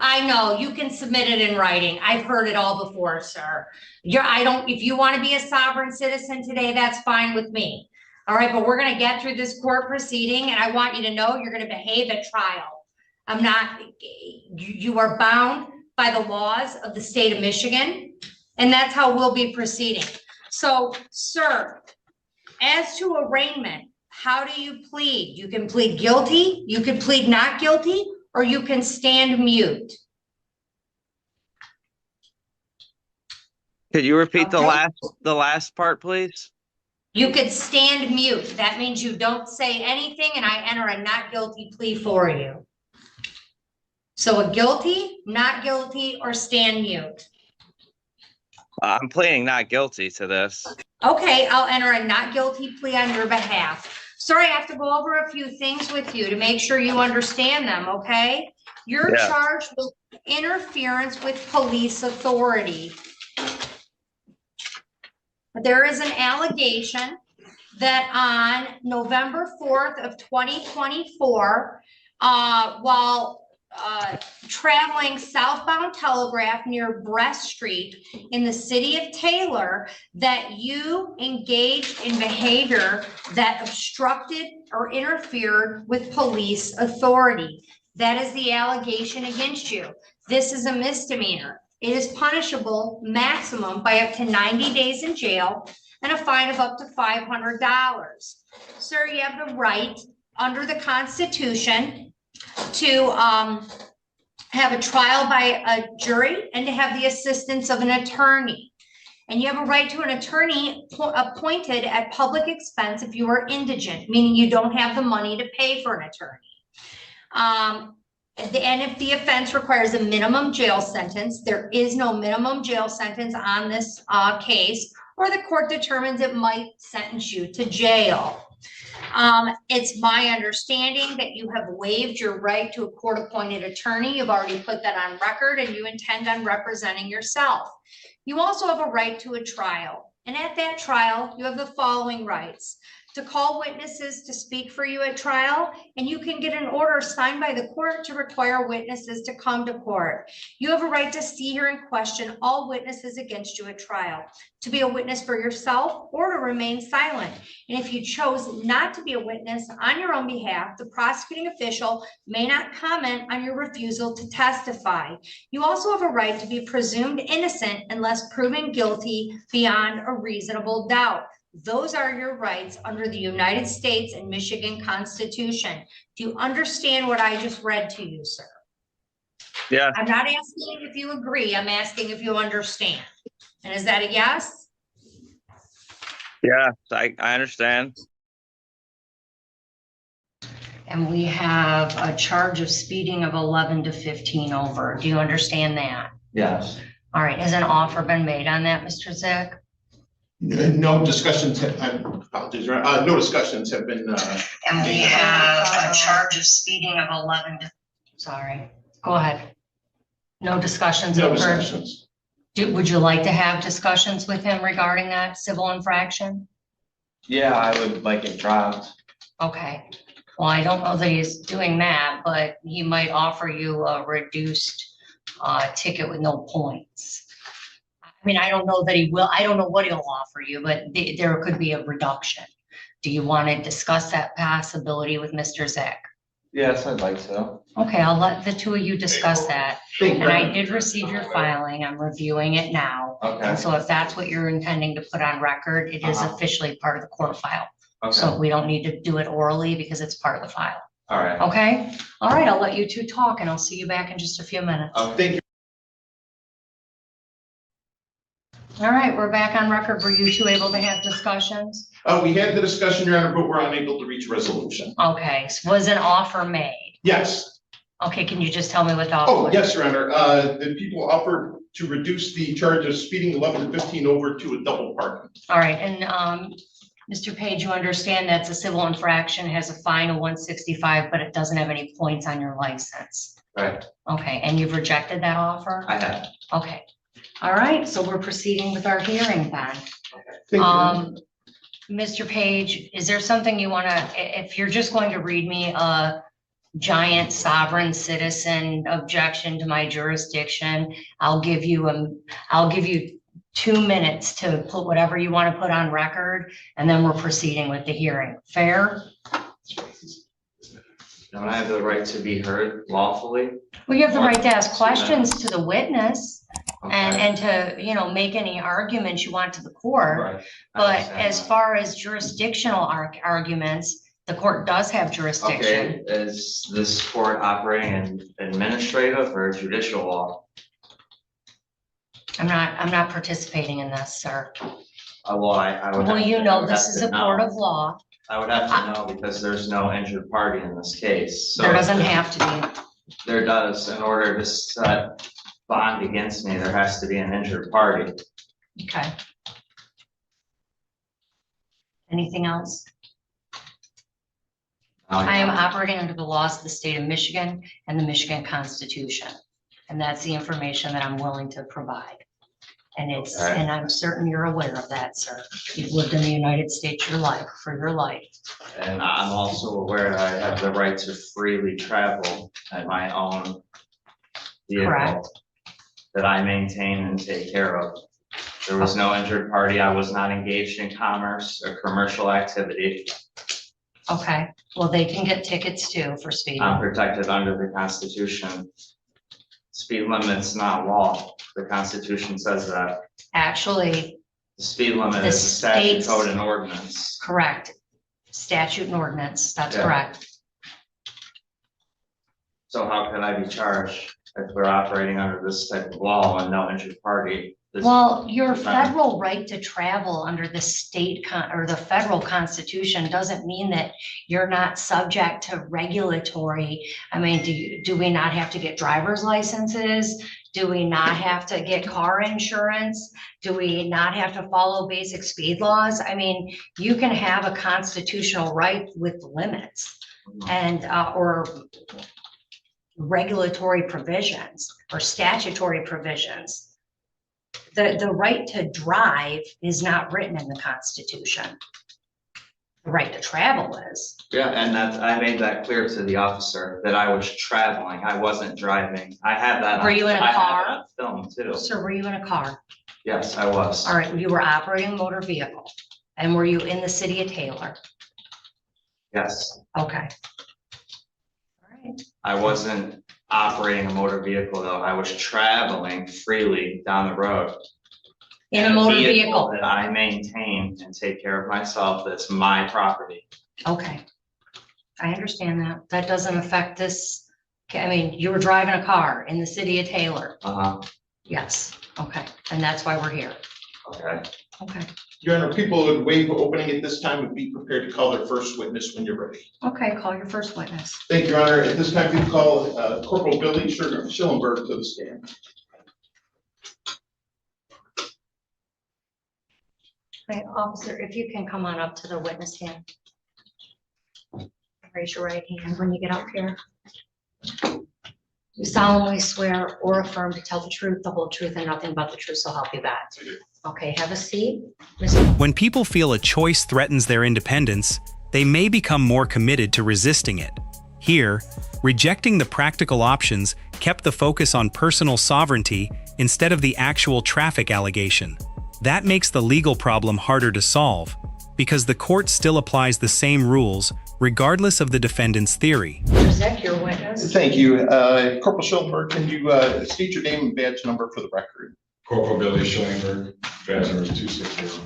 [SPEAKER 3] I know, you can submit it in writing. I've heard it all before, sir. If you want to be a sovereign citizen today, that's fine with me. All right, but we're going to get through this court proceeding, and I want you to know you're going to behave at trial. You are bound by the laws of the state of Michigan, and that's how we'll be proceeding. So, sir, as to arraignment, how do you plead? You can plead guilty, you can plead not guilty, or you can stand mute.
[SPEAKER 13] Could you repeat the last part, please?
[SPEAKER 3] You could stand mute. That means you don't say anything and I enter a not guilty plea for you. So a guilty, not guilty, or stand mute.
[SPEAKER 13] I'm pleading not guilty to this.
[SPEAKER 3] Okay, I'll enter a not guilty plea on your behalf. Sir, I have to go over a few things with you to make sure you understand them, okay? You're charged with interference with police authority. There is an allegation that on November 4th of 2024, while traveling southbound Telegraph near Brest Street in the city of Taylor, that you engaged in behavior that obstructed or interfered with police authority. That is the allegation against you. This is a misdemeanor. It is punishable maximum by up to 90 days in jail and a fine of up to $500. Sir, you have the right under the Constitution to have a trial by a jury and to have the assistance of an attorney. And you have a right to an attorney appointed at public expense if you are indigent, meaning you don't have the money to pay for an attorney. And if the offense requires a minimum jail sentence, there is no minimum jail sentence on this case, or the court determines it might sentence you to jail. It's my understanding that you have waived your right to a court-appointed attorney. You've already put that on record and you intend on representing yourself. You also have a right to a trial. And at that trial, you have the following rights: to call witnesses to speak for you at trial, and you can get an order signed by the court to require witnesses to come to court. You have a right to see, hear, and question all witnesses against you at trial, to be a witness for yourself or to remain silent. And if you chose not to be a witness on your own behalf, the prosecuting official may not comment on your refusal to testify. You also have a right to be presumed innocent unless proven guilty beyond a reasonable doubt. Those are your rights under the United States and Michigan Constitution. Do you understand what I just read to you, sir?
[SPEAKER 13] Yeah.
[SPEAKER 3] I'm not asking if you agree. I'm asking if you understand. And is that a yes?
[SPEAKER 13] Yeah, I understand.
[SPEAKER 3] And we have a charge of speeding of 11 to 15 over. Do you understand that?
[SPEAKER 4] Yes.
[SPEAKER 3] All right. Has an offer been made on that, Mr. Zach?
[SPEAKER 12] No discussions have, no discussions have been.
[SPEAKER 3] And we have a charge of speeding of 11 to, sorry, go ahead. No discussions.
[SPEAKER 12] No
[SPEAKER 3] occurred?
[SPEAKER 12] discussions.
[SPEAKER 3] Would you like to have discussions with him regarding that civil infraction?
[SPEAKER 4] Yeah, I would like it dropped.
[SPEAKER 3] Okay. Well, I don't know that he's doing that, but he might offer you a reduced ticket with no points. I mean, I don't know that he will. I don't know what he'll offer you, but there could be a reduction. Do you want to discuss that possibility with Mr. Zach?
[SPEAKER 4] Yes, I'd like to.
[SPEAKER 3] Okay, I'll let the two of you discuss that. And I did receive your filing. I'm reviewing it now.
[SPEAKER 4] Okay.
[SPEAKER 3] And so if that's what you're intending to put on record, it is officially part of the court file.
[SPEAKER 4] Okay.
[SPEAKER 3] So we don't need to do it orally because it's part of the file.
[SPEAKER 4] All right.
[SPEAKER 3] Okay? All right, I'll let you two talk and I'll see you back in just a few minutes.
[SPEAKER 12] Thank you.
[SPEAKER 3] All right, we're back on record. Were you two able to have discussions?
[SPEAKER 12] We had the discussion, Your Honor, but we're unable to reach a resolution.
[SPEAKER 3] Okay, so was an offer made?
[SPEAKER 12] Yes.
[SPEAKER 3] Okay, can you just tell me what the offer
[SPEAKER 12] Oh,
[SPEAKER 3] was?
[SPEAKER 12] yes, Your Honor. The people offered to reduce the charge of speeding 11 to 15 over to a double parking.
[SPEAKER 3] All right, and Mr. Page, you understand that's a civil infraction, has a fine of $165, but it doesn't have any points on your license.
[SPEAKER 4] Right.
[SPEAKER 3] Okay, and you've rejected that offer?
[SPEAKER 4] I have.
[SPEAKER 3] Okay. All right, so we're proceeding with our hearing then.
[SPEAKER 12] Thank you.
[SPEAKER 3] Mr. Page, is there something you want to, if you're just going to read me a giant sovereign citizen objection to my jurisdiction, I'll give you 2 minutes to put whatever you want to put on record, and then we're proceeding with the hearing. Fair?
[SPEAKER 4] Don't I have the right to be heard lawfully?
[SPEAKER 3] Well, you have the right to ask questions to the witness.
[SPEAKER 4] Okay.
[SPEAKER 3] And to, make any arguments you want to the court.
[SPEAKER 4] Right.
[SPEAKER 3] But as far as jurisdictional arguments, the court does have jurisdiction.
[SPEAKER 4] Okay, is this court operating in administrative or judicial law?
[SPEAKER 3] I'm not participating in this, sir.
[SPEAKER 4] Well, I would.
[SPEAKER 3] Well,
[SPEAKER 4] have
[SPEAKER 3] you
[SPEAKER 4] to- I
[SPEAKER 3] know,
[SPEAKER 4] would
[SPEAKER 3] this
[SPEAKER 4] have
[SPEAKER 3] is
[SPEAKER 4] to
[SPEAKER 3] a court
[SPEAKER 4] know.
[SPEAKER 3] of law.
[SPEAKER 4] I would have to know because there's no injured party in this case. So
[SPEAKER 3] There doesn't have to be.
[SPEAKER 4] There does. In order to set bond against me, there has to be an injured party.
[SPEAKER 3] Okay. Anything else? I am operating under the laws of the state of Michigan and the Michigan Constitution. And that's the information that I'm willing to provide. And it's,
[SPEAKER 4] Okay.
[SPEAKER 3] and I'm certain you're aware of that, sir. You've lived in the United States for your life.
[SPEAKER 4] And I'm also aware that I have the right to freely travel at my own vehicle
[SPEAKER 3] Correct.
[SPEAKER 4] that I maintain and take care of. There was no injured party. I was not engaged in commerce or commercial activity.
[SPEAKER 3] Okay, well, they can get tickets too for speeding.
[SPEAKER 4] I'm protected under the Constitution. Speed limit's not law. The Constitution says that.
[SPEAKER 3] Actually,
[SPEAKER 4] The speed limit
[SPEAKER 3] The
[SPEAKER 4] is a statute,
[SPEAKER 3] state's-
[SPEAKER 4] code, and ordinance.
[SPEAKER 3] correct. Statute and ordinance, that's
[SPEAKER 4] Yeah.
[SPEAKER 3] correct.
[SPEAKER 4] So how could I be charged if we're operating under this type of law and no injured party? This-
[SPEAKER 3] Well, your federal right to travel under the state or the federal constitution doesn't mean that you're not subject to regulatory. I mean, do we not have to get driver's licenses? Do we not have to get car insurance? Do we not have to follow basic speed laws? I mean, you can have a constitutional right with limits and, or regulatory provisions or statutory provisions. The right to drive is not written in the Constitution. The right to travel is.
[SPEAKER 4] Yeah, and that, I made that clear to the officer that I was traveling. I wasn't driving. I have that.
[SPEAKER 3] Were you in a
[SPEAKER 4] I have
[SPEAKER 3] car?
[SPEAKER 4] that on film too.
[SPEAKER 3] Sir, were you in a car?
[SPEAKER 4] Yes, I was.
[SPEAKER 3] All right, you were operating a motor vehicle. And were you in the city of Taylor?
[SPEAKER 4] Yes,
[SPEAKER 3] Okay. All right.
[SPEAKER 4] I wasn't operating a motor vehicle though. I was traveling freely down the road.
[SPEAKER 3] In a motor vehicle.
[SPEAKER 4] That I maintain and take care of myself. That's my property.
[SPEAKER 3] Okay. I understand that. That doesn't affect this. I mean, you were driving a car in the city of Taylor.
[SPEAKER 4] Uh-huh,
[SPEAKER 3] Yes. Okay. And that's why we're here.
[SPEAKER 4] okay.
[SPEAKER 3] Okay.
[SPEAKER 12] Your Honor, people would waive opening at this time and be prepared to call their first witness when you're ready.
[SPEAKER 3] Okay. Call your first witness.
[SPEAKER 12] Thank you, Your Honor. At this time, we call Corporal Billy Schillenberg to the stand.
[SPEAKER 3] Okay, officer, if you can come on up to the witness stand. Raise your right hand when you get up here. You solemnly swear or affirm to tell the truth, the whole truth, and nothing but the truth, so help you God. Okay, have a seat.
[SPEAKER 14] When people feel a choice threatens their independence, they may become more committed to resisting it. Here, rejecting the practical options kept the focus on personal sovereignty instead of the actual traffic allegation. That makes the legal problem harder to solve, because the court still applies the same rules regardless of the defendant's theory.
[SPEAKER 3] Zach, your witness.
[SPEAKER 12] Thank you. Corporal Schillenberg, can you state your name and badge number for the record?
[SPEAKER 15] Corporal Billy Schillenberg, badge number 260.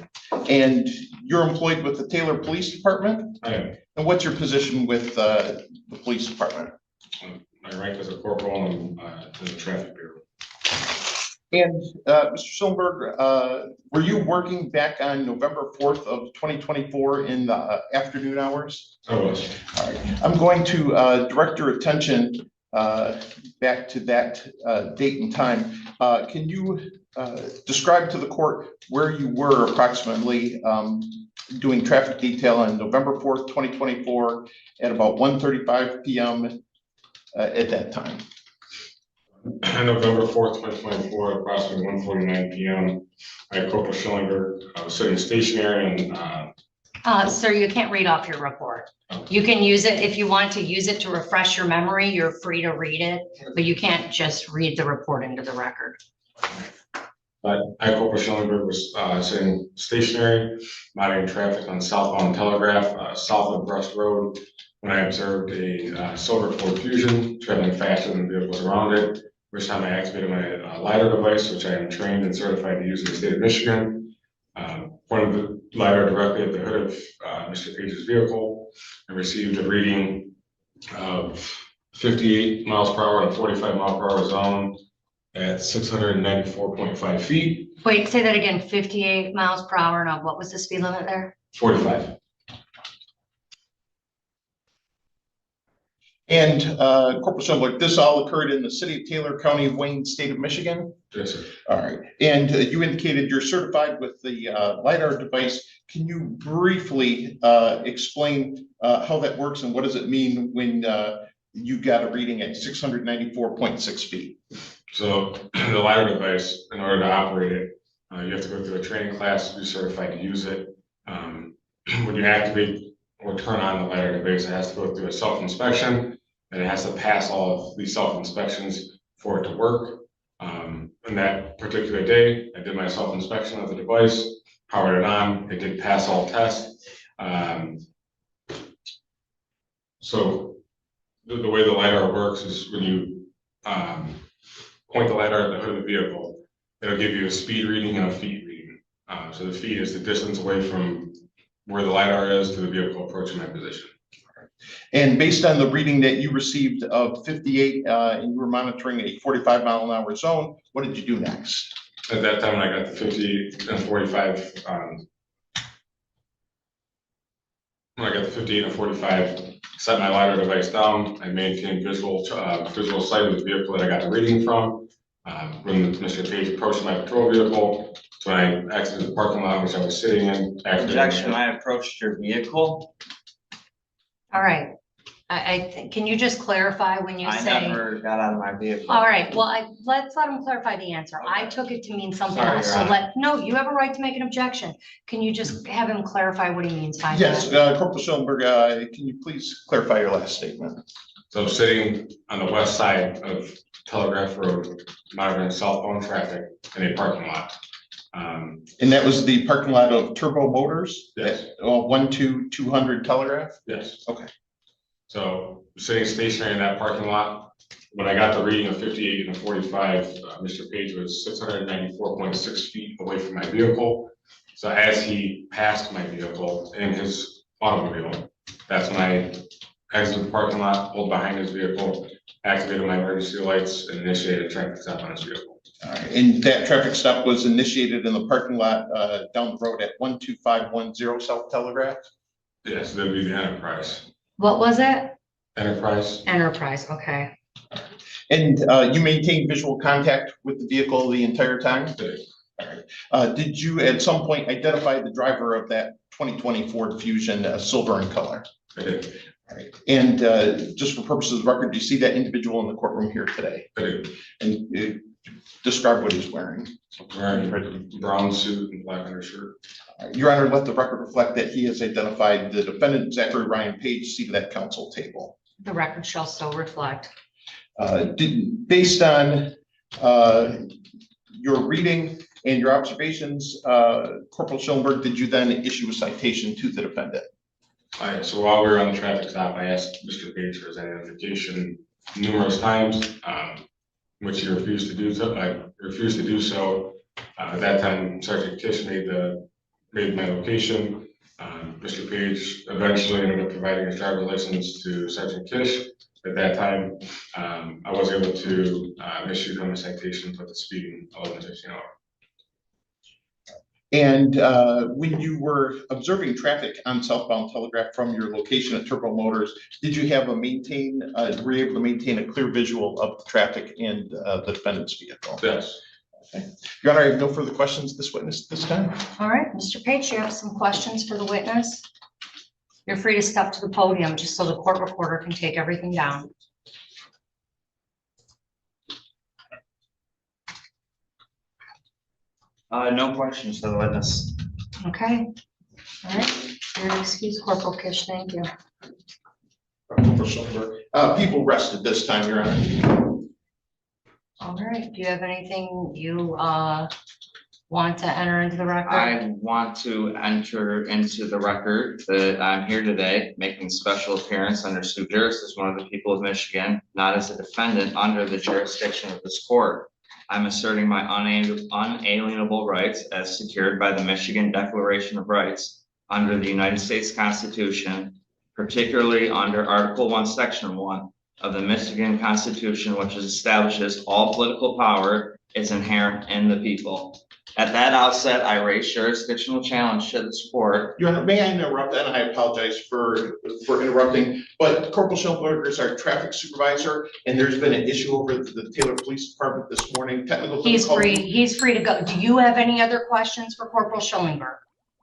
[SPEAKER 12] And you're employed with the Taylor Police Department?
[SPEAKER 15] I am.
[SPEAKER 12] And what's your position with the police department?
[SPEAKER 15] My rank is a corporal and in the traffic bureau.
[SPEAKER 12] And Mr. Schillenberg, were you working back on November 4th of 2024 in the afternoon hours?
[SPEAKER 15] I was.
[SPEAKER 12] All right. I'm going to direct your attention back to that date and time. Can you describe to the court where you were approximately doing traffic detail on November 4th, 2024 at about 1:35 p.m. At that time?
[SPEAKER 15] On November 4th, 2024, approximately 1:49 p.m. I, Corporal Schillenberg, was sitting stationary and
[SPEAKER 3] Sir, you can't read off your report. You can use it if you want to use it to refresh your memory. You're free to read it, but you can't just read the report into the record.
[SPEAKER 15] I, Corporal Schillenberg, was sitting stationary, monitoring traffic on southbound Telegraph, south of Brust Road, when I observed a silver Ford Fusion traveling faster than the vehicles around it, which time I activated my LiDAR device, which I am trained and certified to use in the state of Michigan. Pointed the LiDAR directly at the hood of Mr. Page's vehicle and received a reading of 58 miles per hour in a 45 mile per hour zone at 694.5 feet,
[SPEAKER 3] Wait, say that again, 58 miles per hour. Now, what was the speed limit there?
[SPEAKER 15] 45.
[SPEAKER 12] And Corporal Schoenberg, this all occurred in the city of Taylor, County of Wayne, state of Michigan?
[SPEAKER 15] Yes, sir.
[SPEAKER 12] All right. And you indicated you're certified with the LiDAR device. Can you briefly explain how that works and what does it mean when you got a reading at 694.6 feet?
[SPEAKER 15] So the LiDAR device, in order to operate it, you have to go through a training class to be certified to use it. When you activate or turn on the LiDAR device, it has to go through a self-inspection, and it has to pass all of these self-inspections for it to work. And that particular day, I did my self-inspection of the device, powered it on, it did pass all tests. So the way the LiDAR works is when you point the LiDAR at the hood of the vehicle, it'll give you a speed reading and a feet reading. So the feet is the distance away from where the LiDAR is to the vehicle approaching my position.
[SPEAKER 12] And based on the reading that you received of 58 and you were monitoring a 45-mile-an-hour zone, what did you do next?
[SPEAKER 15] At that time, when I got the 58 and 45, when I got the 58 and 45, set my LiDAR device down. I maintained visual sight of the vehicle that I got the reading from. When Mr. Page approached my patrol vehicle, so when I exited the parking lot, which I was sitting in.
[SPEAKER 13] Objection, I approached your vehicle.
[SPEAKER 3] All right. I think, can you just clarify when you say?
[SPEAKER 13] I never got out of my vehicle.
[SPEAKER 3] All right, well, let's let him clarify the answer. I took it to mean something else. So no, you have a right to make an objection. Can you just have him clarify what he means by that?
[SPEAKER 12] Yes, Corporal Schoenberg, can you please clarify your last statement?
[SPEAKER 15] So sitting on the west side of Telegraph Road, monitoring southbound traffic in a parking lot.
[SPEAKER 12] And that was the parking lot of Turbo Motors?
[SPEAKER 15] Yes.
[SPEAKER 12] 12200 Telegraph?
[SPEAKER 15] Yes.
[SPEAKER 12] Okay.
[SPEAKER 15] So sitting stationary in that parking lot, when I got the reading of 58 and 45, Mr. Page was 694.6 feet away from my vehicle. So as he passed my vehicle in his automobile, that's when I exited the parking lot, pulled behind his vehicle, activated my emergency lights, and initiated a traffic stop on his vehicle.
[SPEAKER 12] All right. And that traffic stop was initiated in the parking lot down the road at 12510 South Telegraph?
[SPEAKER 15] Yes, that'd be the Enterprise.
[SPEAKER 3] What was it?
[SPEAKER 15] Enterprise.
[SPEAKER 3] Enterprise, okay.
[SPEAKER 12] And you maintained visual contact with the vehicle the entire time? All right. Did you at some point identify the driver of that 2020 Ford Fusion, silver in color?
[SPEAKER 15] I did.
[SPEAKER 12] All right. And just for purposes of the record, do you see that individual in the courtroom here today?
[SPEAKER 15] I do.
[SPEAKER 12] And describe what he's wearing.
[SPEAKER 15] Wearing a brown suit and black undershirt.
[SPEAKER 12] Your Honor, let the record reflect that he has identified the defendant, Zachary Ryan Page, seated at counsel table.
[SPEAKER 3] The record shall so reflect.
[SPEAKER 12] Based on your reading and your observations, Corporal Schoenberg, did you then issue a citation to the defendant?
[SPEAKER 15] All right, so while we were on the traffic stop, I asked Mr. Page for his identification numerous times, which he refused to do so. I refused to do so. At that time, Sergeant Kish made my location. Mr. Page eventually ended up providing his driver's license to Sergeant Kish. At that time, I was able to issue him a citation for the speeding 11:15 an hour.
[SPEAKER 12] And when you were observing traffic on southbound Telegraph from your location at Turbo Motors, did you have were you able to maintain a clear visual of the traffic and the defendant's vehicle?
[SPEAKER 15] Yes.
[SPEAKER 12] Okay. Your Honor, I have no further questions to this witness this time.
[SPEAKER 3] All right, Mr. Page, you have some questions for the witness? You're free to step to the podium just so the court reporter can take everything down.
[SPEAKER 13] No questions for the witness.
[SPEAKER 3] Okay. All right. You're excused, Corporal Kish. Thank you.
[SPEAKER 12] People rested this time, Your Honor.
[SPEAKER 3] All right. Do you have anything you want to enter into the record?
[SPEAKER 13] I want to enter into the record that I'm here today making special appearance under sue juris as one of the people of Michigan, not as a defendant under the jurisdiction of this court. I'm asserting my unalienable rights as secured by the Michigan Declaration of Rights under the United States Constitution, particularly under Article 1, Section 1, of the Michigan Constitution, which establishes all political power is inherent in the people. At that outset, I raise jurisdictional challenge to this court.
[SPEAKER 12] Your Honor, may I interrupt? And I apologize for interrupting, but Corporal Schellenberger is our traffic supervisor, and there's been an issue over the Taylor Police Department this morning. Technical
[SPEAKER 3] He's
[SPEAKER 12] difficulty.
[SPEAKER 3] free. He's free to go. Do you have any other questions for Corporal Schellenberg?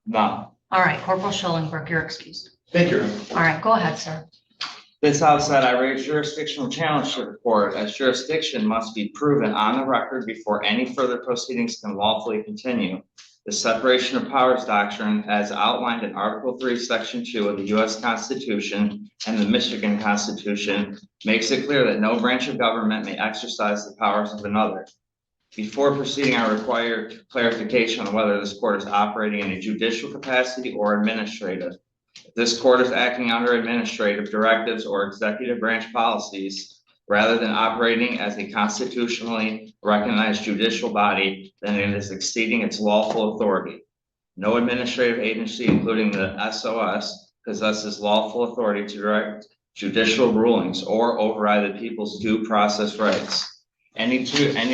[SPEAKER 13] No.
[SPEAKER 3] All right, Corporal Schellenberg, you're excused.
[SPEAKER 12] Thank you.
[SPEAKER 3] All right, go ahead, sir.
[SPEAKER 13] This outset, I raise jurisdictional challenge to the court, as jurisdiction must be proven on the record before any further proceedings can lawfully continue. The separation of powers doctrine, as outlined in Article 3, Section 2 of the U.S. Constitution and the Michigan Constitution, makes it clear that no branch of government may exercise the powers of another. Before proceeding, I require clarification on whether this court is operating in a judicial capacity or administrative. If this court is acting under administrative directives or executive branch policies, rather than operating as a constitutionally recognized judicial body, then it is exceeding its lawful authority. No administrative agency, including the SOS, possesses lawful authority to direct judicial rulings or override the people's due process rights. Any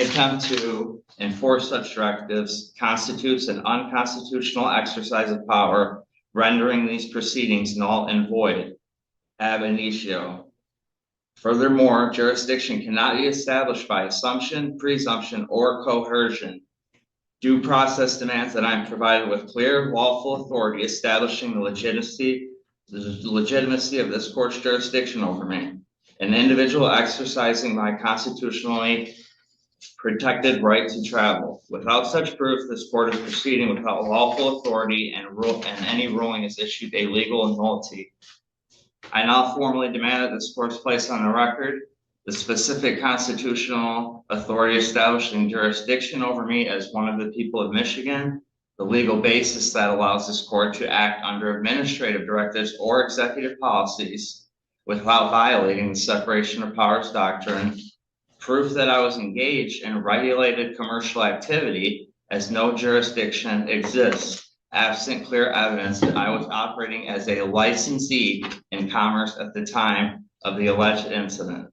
[SPEAKER 13] attempt to enforce such directives constitutes an unconstitutional exercise of power, rendering these proceedings null and void, ab initio. Furthermore, jurisdiction cannot be established by assumption, presumption, or coercion. Due process demands that I am provided with clear, lawful authority establishing the legitimacy of this court's jurisdiction over me, an individual exercising my constitutionally protected right to travel. Without such proof, this court is proceeding without lawful authority, and any ruling is issued a legal nullity. I now formally demand that this court place on the record the specific constitutional authority establishing jurisdiction over me as one of the people of Michigan, the legal basis that allows this court to act under administrative directives or executive policies without violating the separation of powers doctrine, proof that I was engaged in regulated commercial activity, as no jurisdiction exists, absent clear evidence that I was operating as a licensee in commerce at the time of the alleged incident.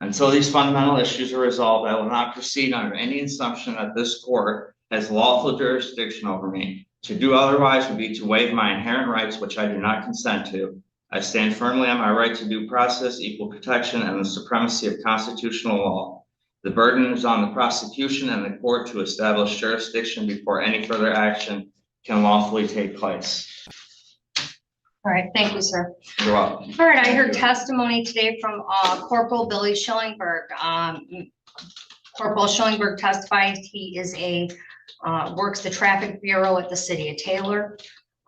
[SPEAKER 13] Until these fundamental issues are resolved, I will not proceed under any assumption that this court has lawful jurisdiction over me. To do otherwise would be to waive my inherent rights, which I do not consent to. I stand firmly on my right to due process, equal protection, and the supremacy of constitutional law. The burden is on the prosecution and the court to establish jurisdiction before any further action can lawfully take place.
[SPEAKER 3] All right, thank you, sir.
[SPEAKER 13] You're welcome.
[SPEAKER 3] All right, I heard testimony today from Corporal Billy Schellenberg. Corporal Schellenberg testified he is works the traffic bureau at the city of Taylor,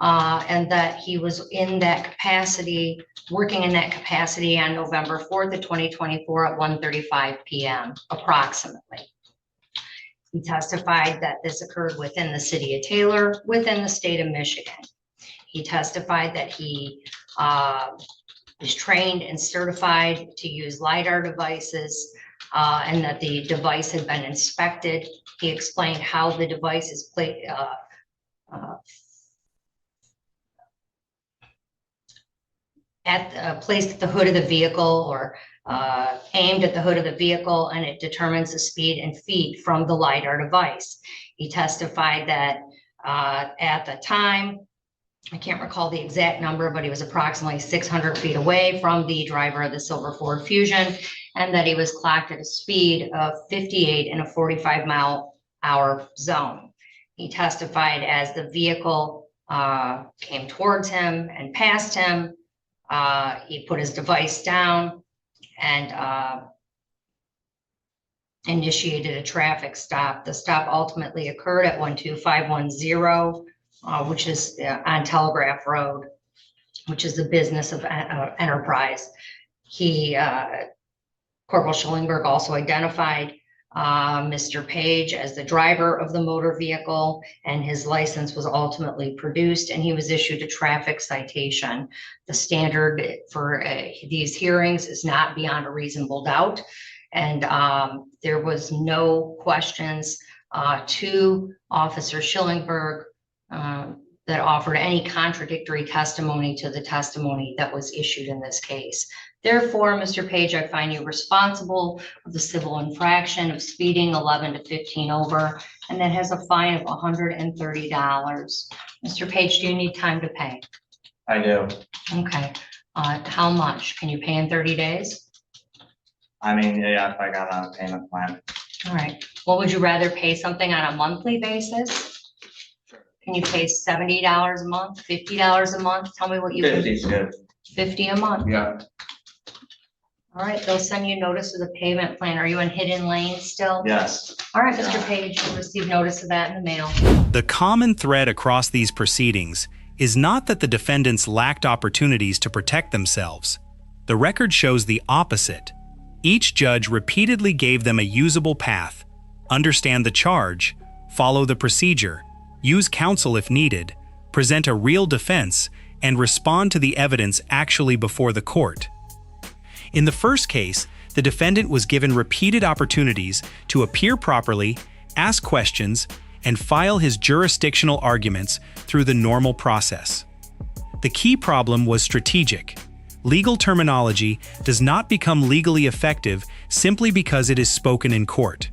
[SPEAKER 3] and that he was in that capacity, working in that capacity on November 4th of 2024 at 1:35 p.m. approximately. He testified that this occurred within the city of Taylor, within the state of Michigan. He testified that he is trained and certified to use LiDAR devices, and that the device had been inspected. He explained how the device is placed at the hood of the vehicle, or aimed at the hood of the vehicle, and it determines the speed in feet from the LiDAR device. He testified that at the time, I can't recall the exact number, but he was approximately 600 feet away from the driver of the silver Ford Fusion, and that he was clocked at a speed of 58 in a 45-mile-hour zone. He testified as the vehicle came towards him and passed him, he put his device down and initiated a traffic stop. The stop ultimately occurred at 12510, which is on Telegraph Road, which is the business of Enterprise. Corporal Schellenberg also identified Mr. Page as the driver of the motor vehicle, and his license was ultimately produced, and he was issued a traffic citation. The standard for these hearings is not beyond a reasonable doubt, and there was no questions to Officer Schellenberg. that offered any contradictory testimony to the testimony that was issued in this case. Therefore, Mr. Page, I find you responsible of the civil infraction of speeding 11 to 15 over, and that has a fine of $130. Mr. Page, do you need time to pay?
[SPEAKER 13] I do.
[SPEAKER 3] Okay. How much? Can you pay in 30 days?
[SPEAKER 13] I mean, yeah, if I got on a payment plan.
[SPEAKER 3] All right. Well, would you rather pay something on a monthly basis? Can you pay $70 a month, $50 a month? Tell me what you
[SPEAKER 13] 50 is good.
[SPEAKER 3] 50 a month.
[SPEAKER 13] Yeah.
[SPEAKER 3] All right, they'll send you notice of the payment plan. Are you in Hidden Lane still?
[SPEAKER 13] Yes.
[SPEAKER 3] All right, Mr. Page, you'll receive notice of that in the mail.
[SPEAKER 14] The common thread across these proceedings is not that the defendants lacked opportunities to protect themselves. The record shows the opposite. Each judge repeatedly gave them a usable path: understand the charge, follow the procedure, use counsel if needed, present a real defense, and respond to the evidence actually before the court. In the first case, the defendant was given repeated opportunities to appear properly, ask questions, and file his jurisdictional arguments through the normal process. The key problem was strategic. Legal terminology does not become legally effective simply because it is spoken in court.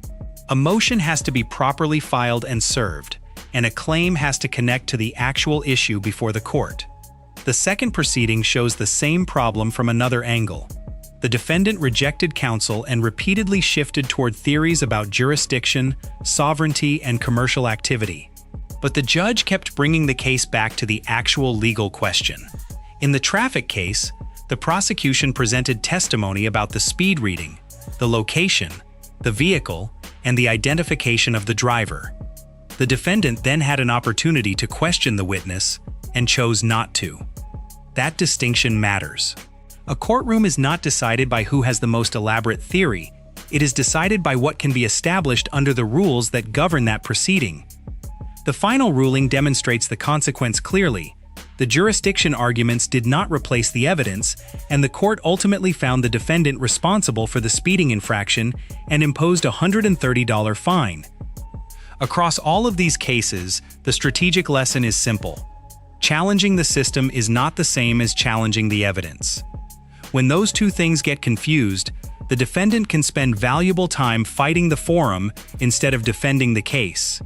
[SPEAKER 14] A motion has to be properly filed and served, and a claim has to connect to the actual issue before the court. The second proceeding shows the same problem from another angle. The defendant rejected counsel and repeatedly shifted toward theories about jurisdiction, sovereignty, and commercial activity. But the judge kept bringing the case back to the actual legal question. In the traffic case, the prosecution presented testimony about the speed reading, the location, the vehicle, and the identification of the driver. The defendant then had an opportunity to question the witness and chose not to. That distinction matters. A courtroom is not decided by who has the most elaborate theory. It is decided by what can be established under the rules that govern that proceeding. The final ruling demonstrates the consequence clearly. The jurisdiction arguments did not replace the evidence, and the court ultimately found the defendant responsible for the speeding infraction and imposed a $130 fine. Across all of these cases, the strategic lesson is simple. Challenging the system is not the same as challenging the evidence. When those two things get confused, the defendant can spend valuable time fighting the forum instead of defending the case.